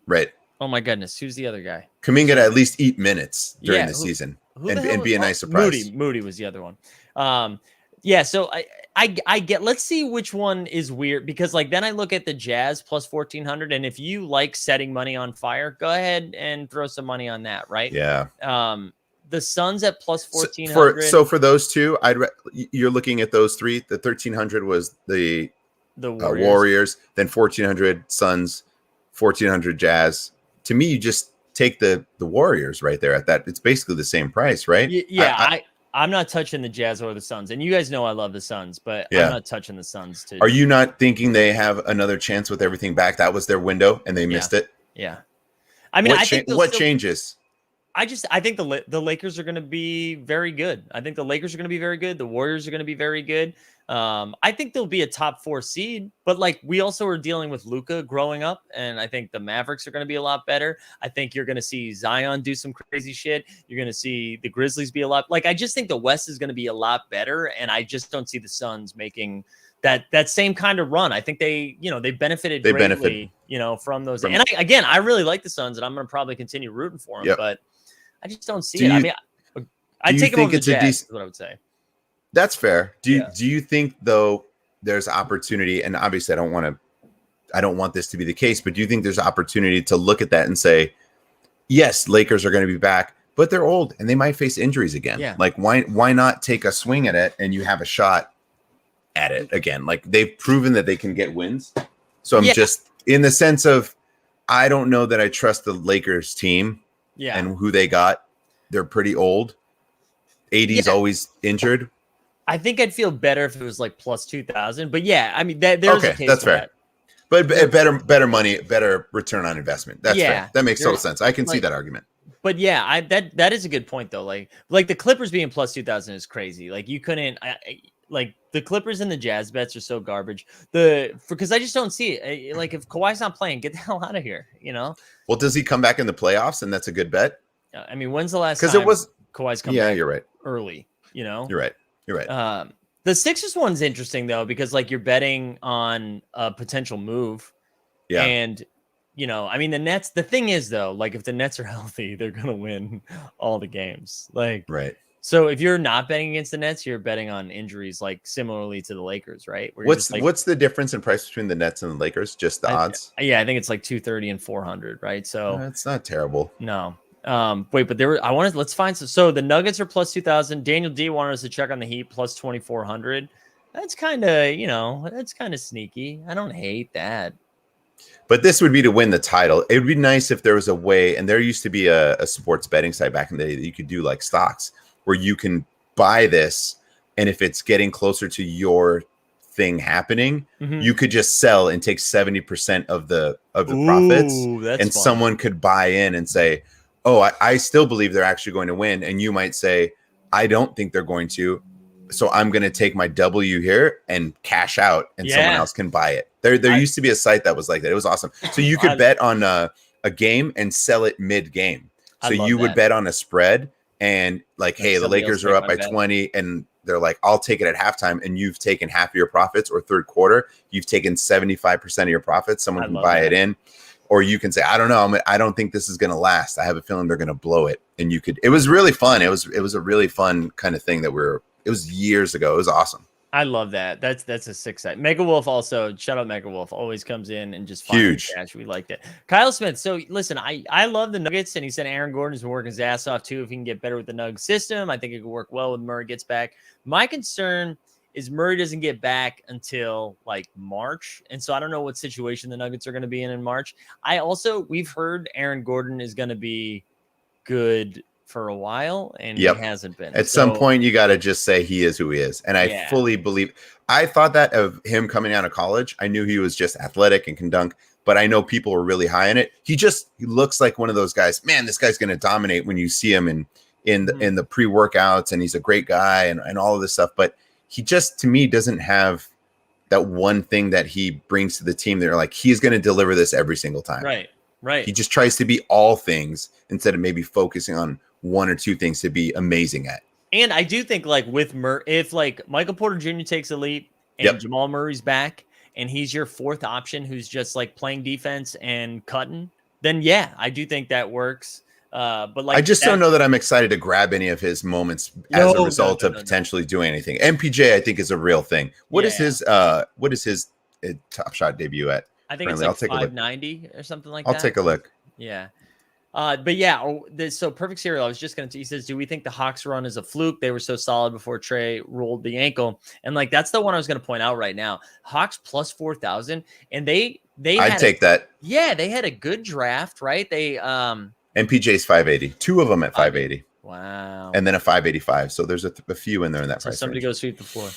right. Oh my goodness, who's the other guy? Kuminga to at least eat minutes during the season and be a nice surprise. Moody was the other one. Yeah, so I get. Let's see which one is weird, because like then I look at the Jazz plus 1,400, and if you like setting money on fire, go ahead and throw some money on that, right? Yeah. The Suns at plus 1,400. So for those two, you're looking at those three. The 1,300 was the Warriors, then 1,400 Suns, 1,400 Jazz. To me, you just take the Warriors right there at that. It's basically the same price, right? Yeah, I'm not touching the Jazz or the Suns, and you guys know I love the Suns, but I'm not touching the Suns. Are you not thinking they have another chance with everything back? That was their window, and they missed it. Yeah, I mean, I think what changes? I think the Lakers are going to be very good. I think the Lakers are going to be very good. The Warriors are going to be very good. I think they'll be a top 4 seed, but like we also are dealing with Luka growing up, and I think the Mavericks are going to be a lot better. I think you're going to see Zion do some crazy shit. You're going to see the Grizzlies be a lot. Like I just think the West is going to be a lot better, and I just don't see the Suns making that same kind of run. I think they benefited greatly, from those. And I really like the Suns, and I'm going to probably continue rooting for them, but I just don't see it. I mean, I take them over the Jazz, is what I would say. That's fair. Do you think though there's opportunity, and obviously I don't want this to be the case, but do you think there's opportunity to look at that and say, yes, Lakers are going to be back, but they're old and they might face injuries again. Yeah. Like why not take a swing at it and you have a shot at it again? Like they've proven that they can get wins. So I'm just in the sense of, I don't know that I trust the Lakers team and who they got. They're pretty old. AD's always injured. I think I'd feel better if it was like plus 2,000, but I mean, there's a case that's for fair. That. But better money, better return on investment. That's fair. That makes total sense. I can see that argument. But that is a good point though. Like the Clippers being plus 2,000 is crazy. Like you couldn't like the Clippers and the Jazz bets are so garbage. Because I just don't see it. Like if Kawhi's not playing, get the hell out of here. Well, does he come back in the playoffs? And that's a good bet. I mean, when's the last time? Because it was Kawhi's come back. You're right. Early. You're right. You're right. The Sixers one's interesting though, because like you're betting on a potential move. Yeah. And I mean the Nets, the thing is though, like if the Nets are healthy, they're gonna win all the games. Like right. So if you're not betting against the Nets, you're betting on injuries, like similarly to the Lakers, right? What's the difference in price between the Nets and the Lakers? Just the odds? Yeah, I think it's like 230 and 400, right? So it's not terrible. No. Wait, but let's find some. So the Nuggets are plus 2,000. Daniel D wanted us to check on the Heat plus 2,400. That's kind of sneaky. I don't hate that. But this would be to win the title. It would be nice if there was a way, and there used to be a sports betting site back in the day that you could do like stocks where you can buy this, and if it's getting closer to your thing happening, you could just sell and take 70% of the profits, and fun. Someone could buy in and say, oh, I still believe they're actually going to win. And you might say, I don't think they're going to. So I'm going to take my W here and cash out, and someone else can buy it. There used to be a site that was like that. It was awesome. So you could bet on a game and sell it mid-game. So you would bet on a spread and like, hey, the Lakers are up by 20 and they're like, I'll take it at halftime, and you've taken half of your profits, or third quarter, you've taken 75% of your profits. Someone can buy it in. Or you can say, I don't know. I don't think this is going to last. I have a feeling they're going to blow it. And it was really fun. It was a really fun kind of thing it was years ago. It was awesome. I love that. That's a sick site. Mega Wolf also, shout out Mega Wolf, always comes in and just huge cash. We liked it. Kyle Smith. So listen, I love the Nuggets, and he said Aaron Gordon's been working his ass off too. If he can get better with the Nuggets system, I think it could work well when Murray gets back. My concern is Murray doesn't get back until like March. And so I don't know what situation the Nuggets are going to be in March. We've heard Aaron Gordon is going to be good for a while, and he hasn't been. At some point, you got to just say he is who he is. And I fully believe, I thought that of him coming out of college. I knew he was just athletic and can dunk, but I know people were really high on it. He looks like one of those guys, man, this guy's going to dominate when you see him in the pre-workouts, and he's a great guy and all of this stuff. But he just, to me, doesn't have that one thing that he brings to the team. They're like, he's going to deliver this every single time. Right. He just tries to be all things instead of maybe focusing on one or two things to be amazing at. And I do think like with if like Michael Porter Jr. takes a leap and Jamal Murray's back and he's your fourth option who's just like playing defense and cutting, then yeah, I do think that works. But like, I just don't know that I'm excited to grab any of his moments as a result of potentially doing anything. MPJ, I think, is a real thing. What is his Top Shot debut at? I think it's like 590 or something like that. I'll take a look. Yeah. But yeah, so Perfect Serial, I was just going to, he says, do we think the Hawks run is a fluke? They were so solid before Trey rolled the ankle. And like, that's the one I was going to point out right now. Hawks plus 4,000. And I'd take that. Yeah. They had a good draft, right? They, MPJ's 580, two of them at 580. Wow. And then a 585. So there's a few in there in that price. Somebody range. goes sweep the floor.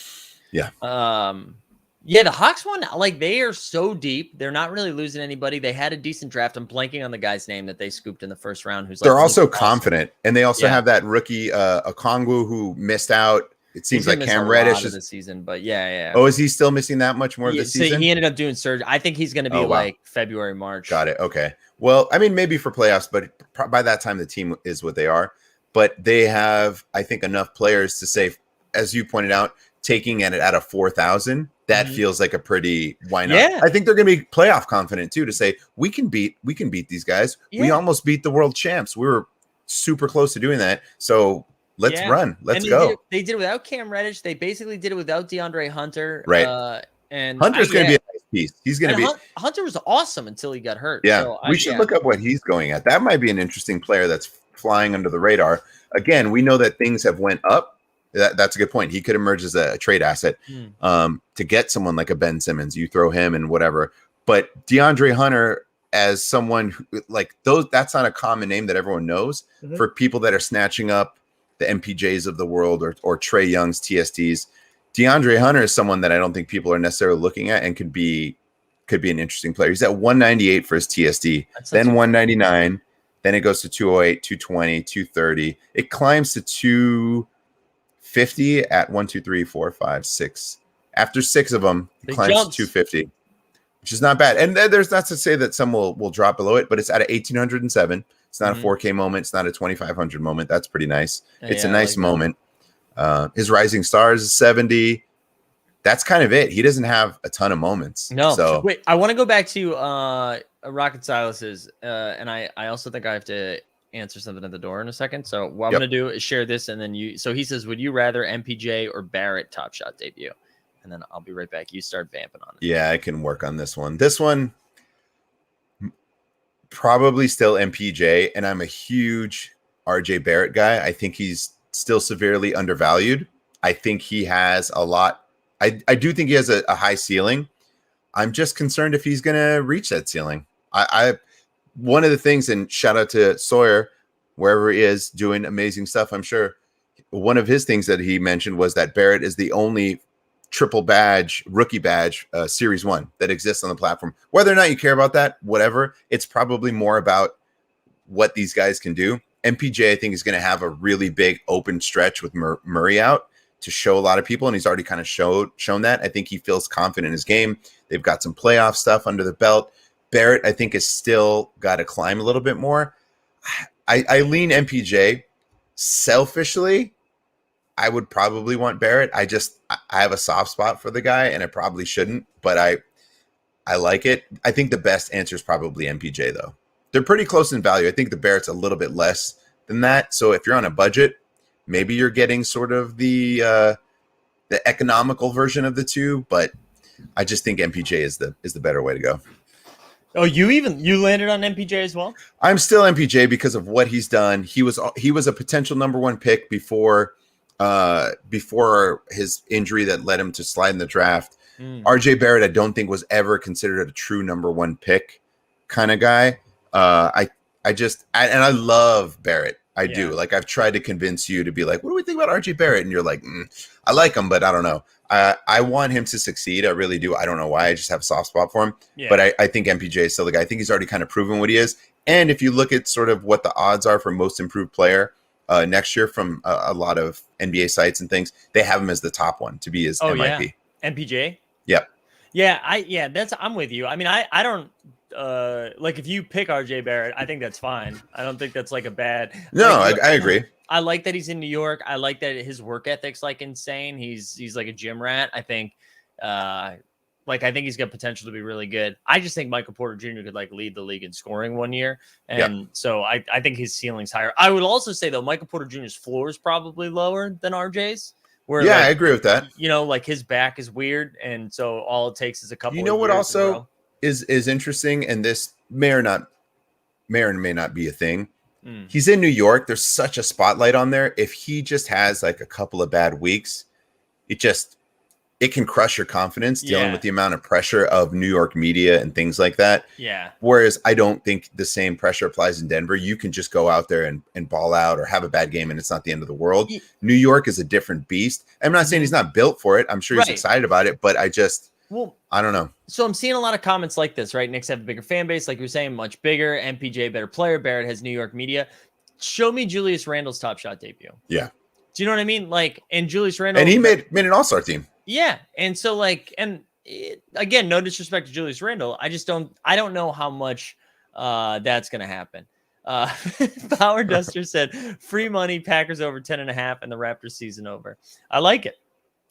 Yeah. Yeah, the Hawks one, like they are so deep. They're not really losing anybody. They had a decent draft. I'm blanking on the guy's name that they scooped in the first round. They're also confident, and they also have that rookie Okongwu who missed out. It seems like Cam Reddish is the season, but yeah. Oh, is he still missing that much more this season? He ended up doing surgery. I think he's going to be like February, March. Got it. Okay. Well, I mean, maybe for playoffs, but by that time the team is what they are. But they have, I think, enough players to say, as you pointed out, taking it at a 4,000. That feels like a pretty why not? Yeah. I think they're going to be playoff confident too to say we can beat these guys. Yeah. We almost beat the world champs. We were super close to doing that. So let's run. Let's go. They did it without Cam Reddish. They basically did it without DeAndre Hunter. Right. And Hunter's going to be a nice piece. He's going to be. Hunter was awesome until he got hurt. Yeah. So we should look up what he's going at. That might be an interesting player that's flying under the radar. Again, we know that things have went up. That's a good point. He could emerge as a trade asset to get someone like a Ben Simmons. You throw him and whatever. But DeAndre Hunter as someone who, like those, that's not a common name that everyone knows. For people that are snatching up the MPJs of the world or Trey Young's TSTs. DeAndre Hunter is someone that I don't think people are necessarily looking at and could be an interesting player. He's at 198 for his TSD, then 199, then it goes to 208, 220, 230. It climbs to 250 at 1, 2, 3, 4, 5, 6. After 6 of them, it climbs to 250, which is not bad. And there's not to say that some will drop below it, but it's at a 1,807. It's not a 4K moment. It's not a 2,500 moment. That's pretty nice. It's a nice moment. His Rising Stars is 70. That's kind of it. He doesn't have a ton of moments. No. So wait, I want to go back to Rocket Silas's, and I also think I have to answer something at the door in a second. So what I'm going to do is share this, and then you. So he says, would you rather MPJ or Barrett Top Shot debut? And then I'll be right back. You start vamping on it. Yeah, I can work on this one. This one probably still MPJ, and I'm a huge RJ Barrett guy. I think he's still severely undervalued. I think he has a lot. I do think he has a high ceiling. I'm just concerned if he's going to reach that ceiling. One of the things, and shout out to Sawyer, wherever he is, doing amazing stuff, I'm sure. One of his things that he mentioned was that Barrett is the only triple badge, rookie badge, Series 1 that exists on the platform. Whether or not you care about that, whatever, it's probably more about what these guys can do. MPJ, I think, is going to have a really big open stretch with Murray out to show a lot of people, and he's already kind of shown that. I think he feels confident in his game. They've got some playoff stuff under the belt. Barrett, I think, has still got to climb a little bit more. I lean MPJ. Selfishly, I would probably want Barrett. I have a soft spot for the guy, and I probably shouldn't, but I like it. I think the best answer is probably MPJ, though. They're pretty close in value. I think the Barrett's a little bit less than that. So if you're on a budget, maybe you're getting sort of the economical version of the two, but I just think MPJ is the better way to go. Oh, you landed on MPJ as well? I'm still MPJ because of what he's done. He was a potential number 1 pick before his injury that led him to slide in the draft. RJ Barrett, I don't think was ever considered a true number 1 pick kind of guy. I love Barrett. I do. Like, I've tried to convince you to be like, what do we think about RJ Barrett? And you're like, I like him, but I don't know. I want him to succeed. I really do. I don't know why. I just have a soft spot for him. Yeah. But I think MPJ is still the guy. I think he's already kind of proven what he is. And if you look at sort of what the odds are for most improved player, next year from a lot of NBA sites and things. They have him as the top one to be his MIP. MPJ. Yep. Yeah, I'm with you. I mean, I don't like if you pick RJ Barrett, I think that's fine. I don't think that's like a bad. No, like, I agree. I like that he's in New York. I like that his work ethic's like insane. He's like a gym rat. I think he's got potential to be really good. I just think Michael Porter Jr. could like lead the league in scoring one year. And so I think his ceiling's higher. I would also say though, Michael Porter Jr.'s floor is probably lower than RJ's. Where, I agree with that. Like his back is weird. And so all it takes is a couple. You know what also is interesting, and this may or may not be a thing. He's in New York. There's such a spotlight on there. If he just has like a couple of bad weeks, it can crush your confidence dealing with the amount of pressure of New York media and things like that. Yeah. Whereas I don't think the same pressure applies in Denver. You can just go out there and ball out or have a bad game and it's not the end of the world. New York is a different beast. I'm not saying he's not built for it. I'm sure he's excited about it, but I don't know. So I'm seeing a lot of comments like this, right? Knicks have a bigger fan base, like you were saying, much bigger. MPJ, better player. Barrett has New York media. Show me Julius Randle's top shot debut. Yeah. Do you know what I mean? Like, and Julius Randle. And he made an all-star team. Yeah. And so again, no disrespect to Julius Randle. I don't know how much that's going to happen. Power Duster said free money, Packers over 10.5 and the Raptors season over. I like it.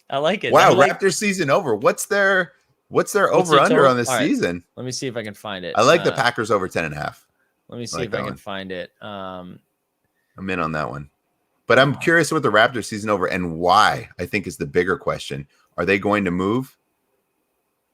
Wow. Raptors season over. What's their over under on this season? Let me see if I can find it. I like the Packers over 10.5. Let me see if I can find it. I'm in on that one. But I'm curious what the Raptors season over and why, I think, is the bigger question. Are they going to move?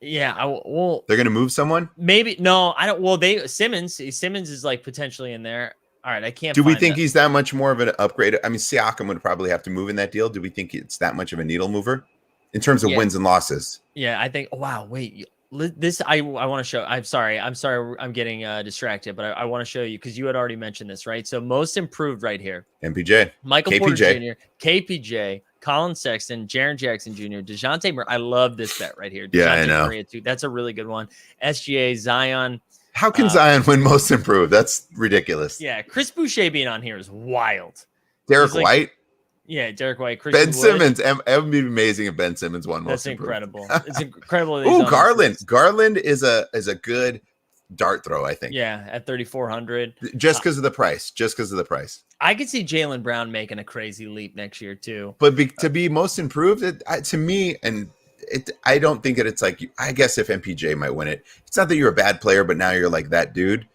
Yeah, they're going to move someone? Maybe. No, I don't. Well, Simmons is like potentially in there. All right, I can't. Do we think he's that much more of an upgrade? I mean, Siakam would probably have to move in that deal. Do we think it's that much of a needle mover in terms of wins and losses? Yeah, I think. Wow, wait. This I want to show. I'm sorry. I'm getting distracted, but I want to show you because you had already mentioned this, right? So most improved right here. MPJ, Michael Porter Jr., KPJ, Colin Sexton, Jaren Jackson Jr., DeJounte Murray. I love this bet right here. DeJounte I know. Murray too. That's a really good one. SGA, Zion. How can Zion win most improved? That's ridiculous. Yeah, Chris Boucher being on here is wild. Derek White. Yeah, Derek White. Ben Simmons. It would be amazing if Ben Simmons won most incredible. It's incredible. Oh, Garland. Garland is a good dart throw, I think. Yeah, at 3,400. Just because of the price. I could see Jaylen Brown making a crazy leap next year too. But to be most improved, to me, I don't think that it's like. I guess if MPJ might win it, it's not that you're a bad player, but now you're like that dude.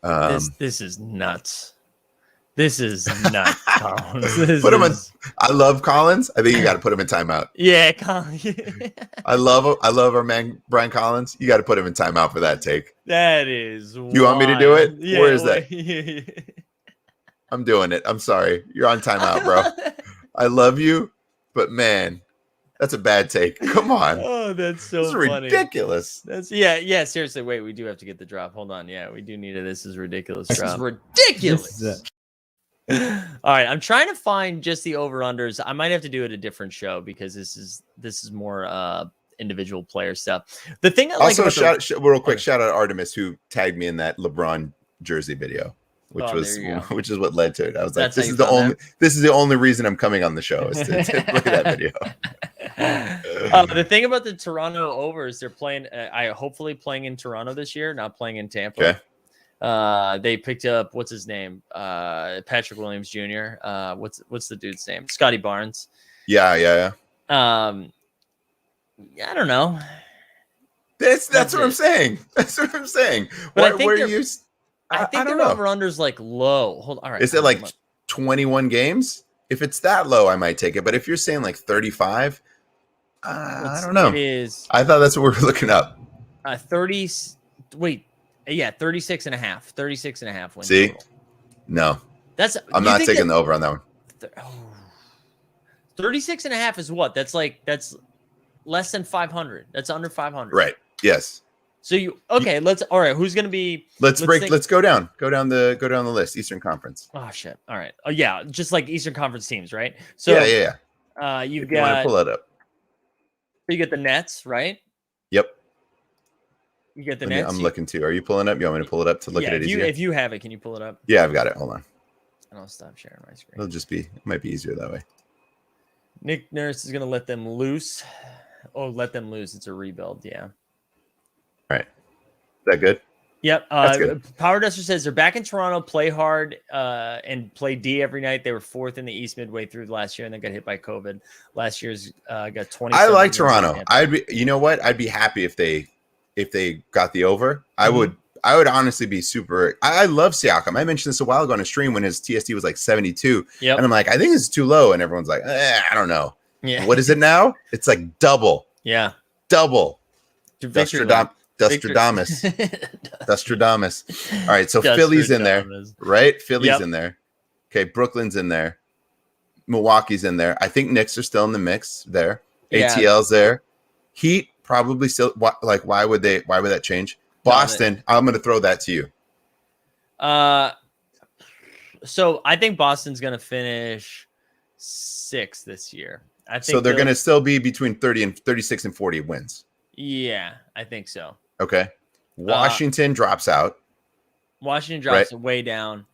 This is nuts. This is nuts, Collins. I love Collins. I think you got to put him in timeout. Yeah, Collins. I love our man Brian Collins. You got to put him in timeout for that take. That is. You want me to do it? Yeah, where is that? I'm doing it. I'm sorry. You're on timeout, bro. I love you, but man, that's a bad take. Come on. Oh, that's so funny. Ridiculous. Yeah. Seriously, wait. We do have to get the drop. Hold on. Yeah, we do need it. This is ridiculous. This is ridiculous. All right, I'm trying to find just the over-unders. I might have to do it a different show because this is more individual player stuff. The thing I like real quick, shout out Artemis who tagged me in that LeBron jersey video, which is what led to it. I was like, this is the only reason I'm coming on the show is to look at that video. The thing about the Toronto overs, they're playing. Hopefully playing in Toronto this year, not playing in Tampa. Okay. They picked up what's his name, Patrick Williams Jr. What's the dude's name? Scotty Barnes. Yeah. I don't know. That's what I'm saying. That's what I'm saying. But I think their over-under's like low. Hold on. All right. Is it like 21 games? If it's that low, I might take it. But if you're saying like 35, I don't know. It is. I thought that's what we were looking up. 30. Wait. Yeah, 36.5 wins. See? Total. No. I'm not taking the over on that one. 36.5 is what? That's less than 500. That's under 500. Right. Yes. So all right, who's going to be Let's go down the list. Eastern Conference. Oh shit. All right. Oh yeah, just like Eastern Conference teams, right? So yeah. You want to pull that up. You get the Nets, right? Yep. You get the Nets. I'm looking too. Are you pulling up? You want me to pull it up to look at it easier? If you have it, can you pull it up? Yeah, I've got it. Hold on. And I'll stop sharing my screen. It might be easier that way. Nick Nurse is going to let them loose. Oh, let them loose. It's a rebuild. Yeah. All right. Is that good? Yep. That's good. Power Duster says they're back in Toronto, play hard, and play D every night. They were 4th in the East midway through last year, and then got hit by COVID. Last year's got 20. I like Toronto. You know what? I'd be happy if they got the over. Mm-hmm. I would honestly be super. I love Siakam. I mentioned this a while ago on a stream when his TSD was like 72. Yep. And I'm like, I think it's too low. And everyone's like, I don't know. Yeah. What is it now? It's like double. Yeah. Double. Dustradamus. Dustradamus. All right. So Philly's in there, right? Philly's in there. Okay. Brooklyn's in there. Milwaukee's in there. I think Knicks are still in the mix there. Yeah. ATL's there. Heat probably still. Like, why would that change? Boston, I'm going to throw that to you. So I think Boston's going to finish 6th this year. I think so. They're going to still be between 36 and 40 wins. Yeah, I think so. Okay. Washington drops out. Washington drops way down.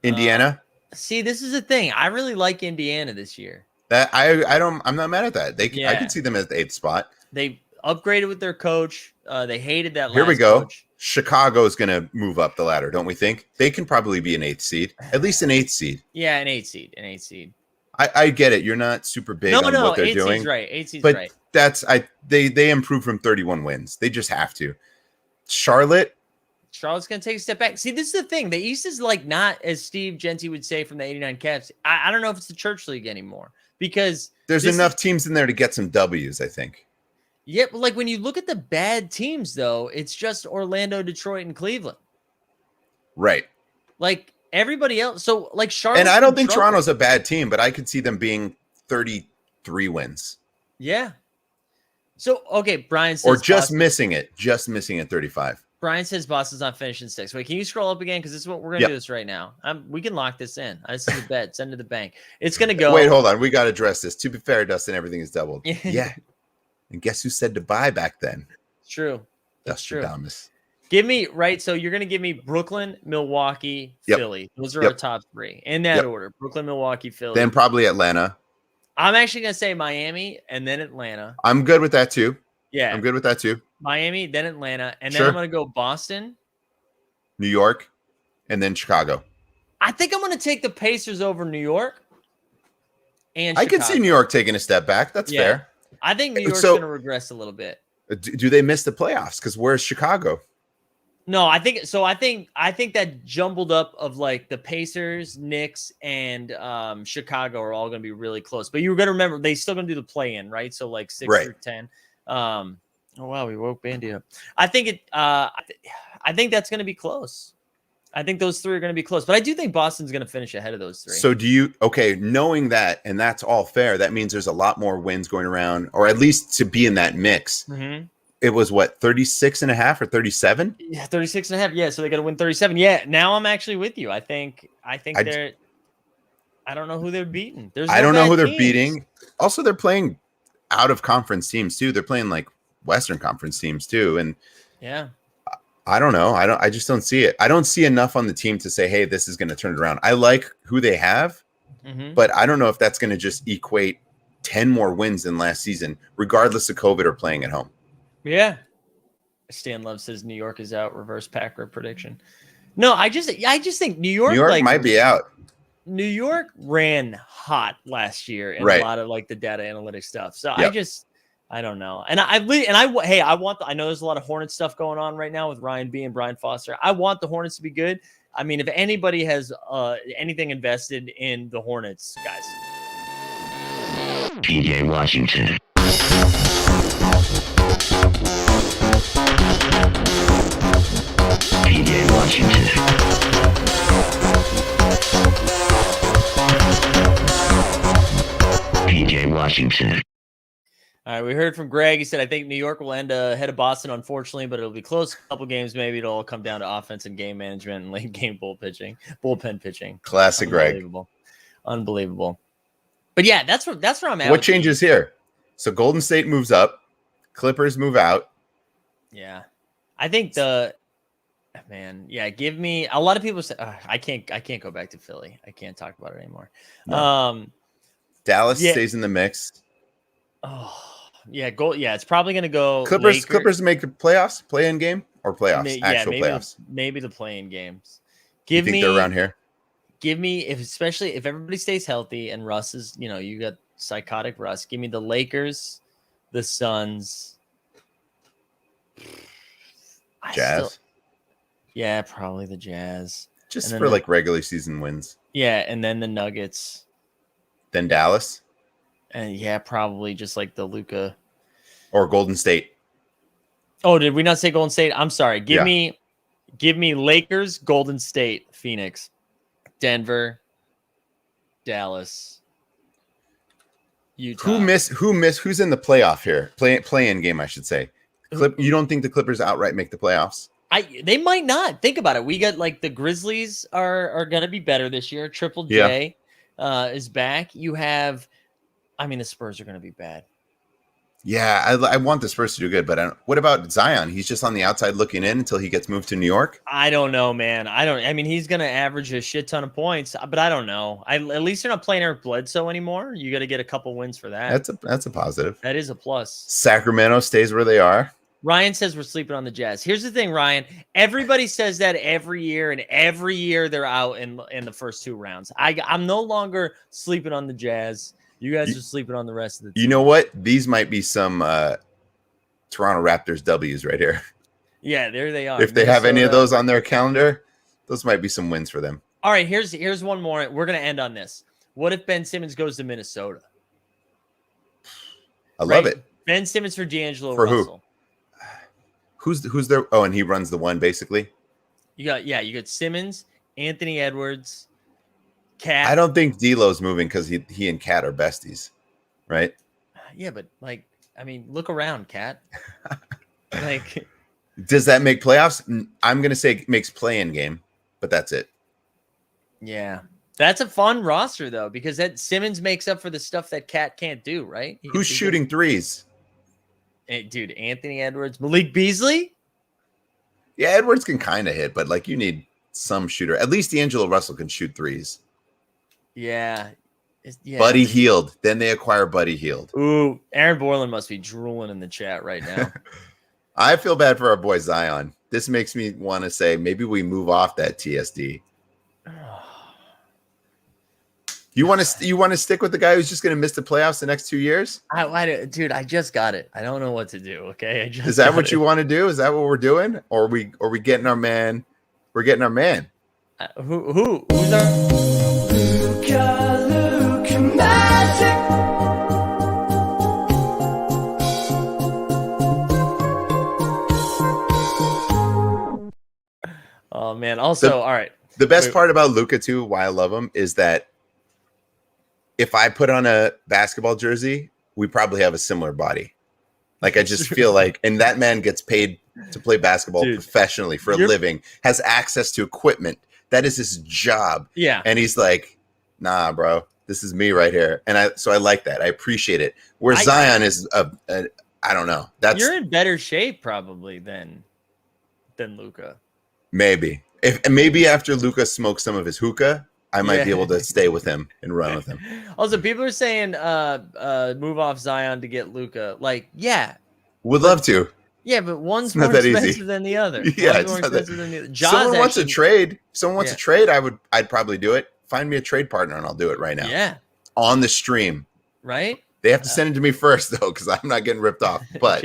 Indiana. See, this is the thing. I really like Indiana this year. I'm not mad at that. I can see them as the 8th spot. They upgraded with their coach. They hated that. Here we go. Coach. Chicago is going to move up the ladder, don't we think? They can probably be an 8th seed, at least an 8th seed. Yeah, an 8th seed. An 8th seed. I get it. You're not super big on what they're doing. 8 seed's right. 8 seed's but right. They improved from 31 wins. They just have to. Charlotte's going to take a step back. See, this is the thing. The East is like not, as Steve Genty would say from the 89 Cavs. I don't know if it's the church league anymore because there's enough teams in there to get some W's, I think. Yeah, but like when you look at the bad teams, though, it's just Orlando, Detroit, and Cleveland. Right. Like everybody else. So like Charlotte. And I don't think Toronto's a bad team, but I could see them being 33 wins. Yeah. So, okay, Brian says. Or just missing it 35. Brian says Boston's not finishing 6th. Wait, can you scroll up again? Because this is what we're going to do this right now. We can lock this in. This is a bet. Send to the bank. It's going to go. Wait, hold on. We got to address this. To be fair, Dustin, everything is doubled. Yeah. And guess who said to buy back then? It's true. That's true. Thomas. Give me, right, so you're going to give me Brooklyn, Milwaukee, Philly. Those are our top 3 in that order. Brooklyn, Milwaukee, Philly. Then probably Atlanta. I'm actually going to say Miami and then Atlanta. I'm good with that too. Yeah. I'm good with that too. Miami, then Atlanta. And then I'm going to go Boston, New York, and then Chicago. I think I'm going to take the Pacers over New York and Chicago. I could see New York taking a step back. That's fair. I think New York's going to regress a little bit. Do they miss the playoffs? Because where's Chicago? No, I think so. I think that jumbled up of like the Pacers, Knicks, and Chicago are all going to be really close. But you're going to remember they still going to do the play-in, right? So like 6 through 10. Oh wow, we woke Bandy up. I think I think that's going to be close. I think those 3 are going to be close, but I do think Boston's going to finish ahead of those 3. So knowing that, and that's all fair, that means there's a lot more wins going around, or at least to be in that mix. Mm-hmm. It was what, 36 and a half or 37? Yeah, 36 and a half. Yeah, so they got to win 37. Yeah, now I'm actually with you. I think they're I don't know who they're beating. I don't know who they're beating. Also, they're playing out of conference teams too. They're playing like Western Conference teams too, and yeah. I don't know. I just don't see it. I don't see enough on the team to say, hey, this is going to turn it around. I like who they have, but I don't know if that's going to just equate 10 more wins than last season, regardless of COVID or playing at home. Yeah. Stan Love says New York is out. Reverse Packer prediction. No, I just think New York might be out. New York ran hot last year in a lot of like the data analytics stuff. So I don't know. And I know there's a lot of Hornets stuff going on right now with Ryan B and Brian Foster. I want the Hornets to be good. I mean, if anybody has anything invested in the Hornets, guys. PJ Washington. PJ Washington. PJ Washington. All right, we heard from Greg. He said, I think New York will end ahead of Boston, unfortunately, but it'll be close. A couple games, maybe it'll all come down to offense and game management and late game bullpen pitching. Classic Greg. Unbelievable. But yeah, that's where I'm at. What changes here? So Golden State moves up, Clippers move out. Yeah. I think the Man, yeah, give me a lot of people say I can't go back to Philly. I can't talk about it anymore. No. Dallas yeah. stays in the mix. Oh, yeah, it's probably going to go Clippers make the playoffs, play-in game or playoffs, actual playoffs. Maybe the play-in games. You think they're around here? Give me especially if everybody stays healthy and Russ is, you got psychotic Russ. Give me the Lakers, the Suns, Jazz. Yeah, probably the Jazz. Just for like regular season wins. Yeah, and then the Nuggets. Then Dallas. And yeah, probably just like the Luka. Or Golden State. Oh, did we not say Golden State? I'm sorry. Give me Lakers, Golden State, Phoenix, Denver, Dallas, Utah. Who's in the playoff here? Play-in game, I should say. You don't think the Clippers outright make the playoffs? They might not. Think about it. We got like the Grizzlies are going to be better this year. Triple J is back. You have, the Spurs are going to be bad. Yeah, I want the Spurs to do good, but what about Zion? He's just on the outside looking in until he gets moved to New York. I don't know, man. He's going to average a shit ton of points, but I don't know. At least you're not playing Eric Bledsoe anymore. You got to get a couple wins for that. That's a positive. That is a plus. Sacramento stays where they are. Ryan says we're sleeping on the Jazz. Here's the thing, Ryan. Everybody says that every year, and every year they're out in the first two rounds. I'm no longer sleeping on the Jazz. You guys are sleeping on the rest of the team. You know what? These might be some Toronto Raptors W's right here. Yeah, there they are. If they have any of those on their calendar, those might be some wins for them. All right, here's one more. We're going to end on this. What if Ben Simmons goes to Minnesota? I love it. Ben Simmons for D'Angelo for Russell. Who? Who's there? Oh, and he runs the one basically. You got Simmons, Anthony Edwards, Cat. I don't think D'Lo's moving because he and Cat are besties, right? Yeah, but look around, Cat. Does that make playoffs? I'm gonna say it makes play-in game, but that's it. Yeah, that's a fun roster though because that Simmons makes up for the stuff that Cat can't do, right? Who's shooting threes? Hey, dude, Anthony Edwards, Malik Beasley. Yeah, Edwards can kind of hit, but you need some shooter. At least D'Angelo Russell can shoot threes. Yeah. Buddy Hield. Then they acquire Buddy Hield. Ooh, Aaron Borland must be drooling in the chat right now. I feel bad for our boy Zion. This makes me want to say maybe we move off that TSD. You want to stick with the guy who's just going to miss the playoffs the next 2 years? Dude, I just got it. I don't know what to do. Okay, is that what you want to do? Is that what we're doing? Or are we getting our man? We're getting our man. Who's our Luka Magic? Oh man! Also, all right. The best part about Luka too, why I love him, is that if I put on a basketball jersey, we probably have a similar body. I just feel like, and that man gets paid to play basketball professionally for a living, has access to equipment. That is his job. Yeah. And he's like, nah, bro, this is me right here. And I like that. I appreciate it. Where Zion is I don't know. You're in better shape probably than Luka. Maybe. Maybe after Luka smokes some of his hookah, I might be able to stay with him and run with him. Also, people are saying move off Zion to get Luka. Would love to. Yeah, but one's more expensive than the other. Yeah, it's more expensive than the other. Someone wants to trade. Someone wants to trade. I'd probably do it. Find me a trade partner and I'll do it right now. Yeah. On the stream. Right? They have to send it to me first though, because I'm not getting ripped off. But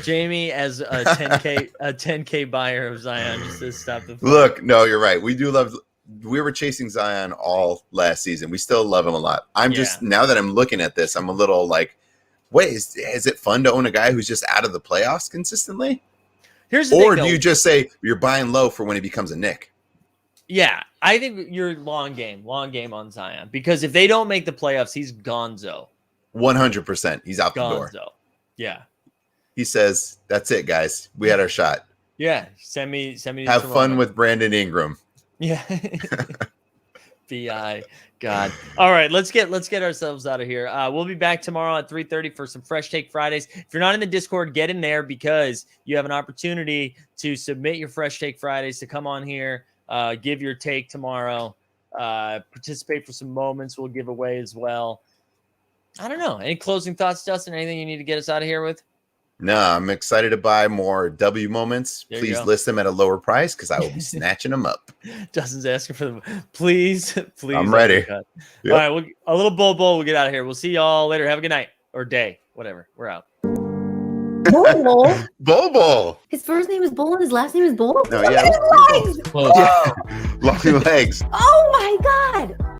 Jamie, as a 10K buyer of Zion, just to stop the phone. Look, no, you're right. We were chasing Zion all last season. We still love him a lot. I'm just, now that I'm looking at this, I'm a little like, wait, is it fun to own a guy who's just out of the playoffs consistently? Here's the thing, do you just say you're buying low for when he becomes a Knick? Yeah, I think you're long game on Zion, because if they don't make the playoffs, he's gonzo. 100%. He's out the door. Yeah. He says, that's it, guys. We had our shot. Yeah. Send me. Have fun with Brandon Ingram. Yeah. BI. God. All right, let's get ourselves out of here. We'll be back tomorrow at 3:30 for some Fresh Take Fridays. If you're not in the Discord, get in there because you have an opportunity to submit your Fresh Take Fridays to come on here, give your take tomorrow, participate for some moments we'll give away as well. I don't know. Any closing thoughts, Dustin? Anything you need to get us out of here with? No, I'm excited to buy more W moments. Please list them at a lower price because I will be snatching them up. Dustin's asking for them. Please. I'm ready. Yep. All right, a little bull. We'll get out of here. We'll see y'all later. Have a good night or day, whatever. We're out. Bull. Bull. His first name is Bull and his last name is Bull. No, yeah. Look at his legs. Close. Long legs. Oh my God.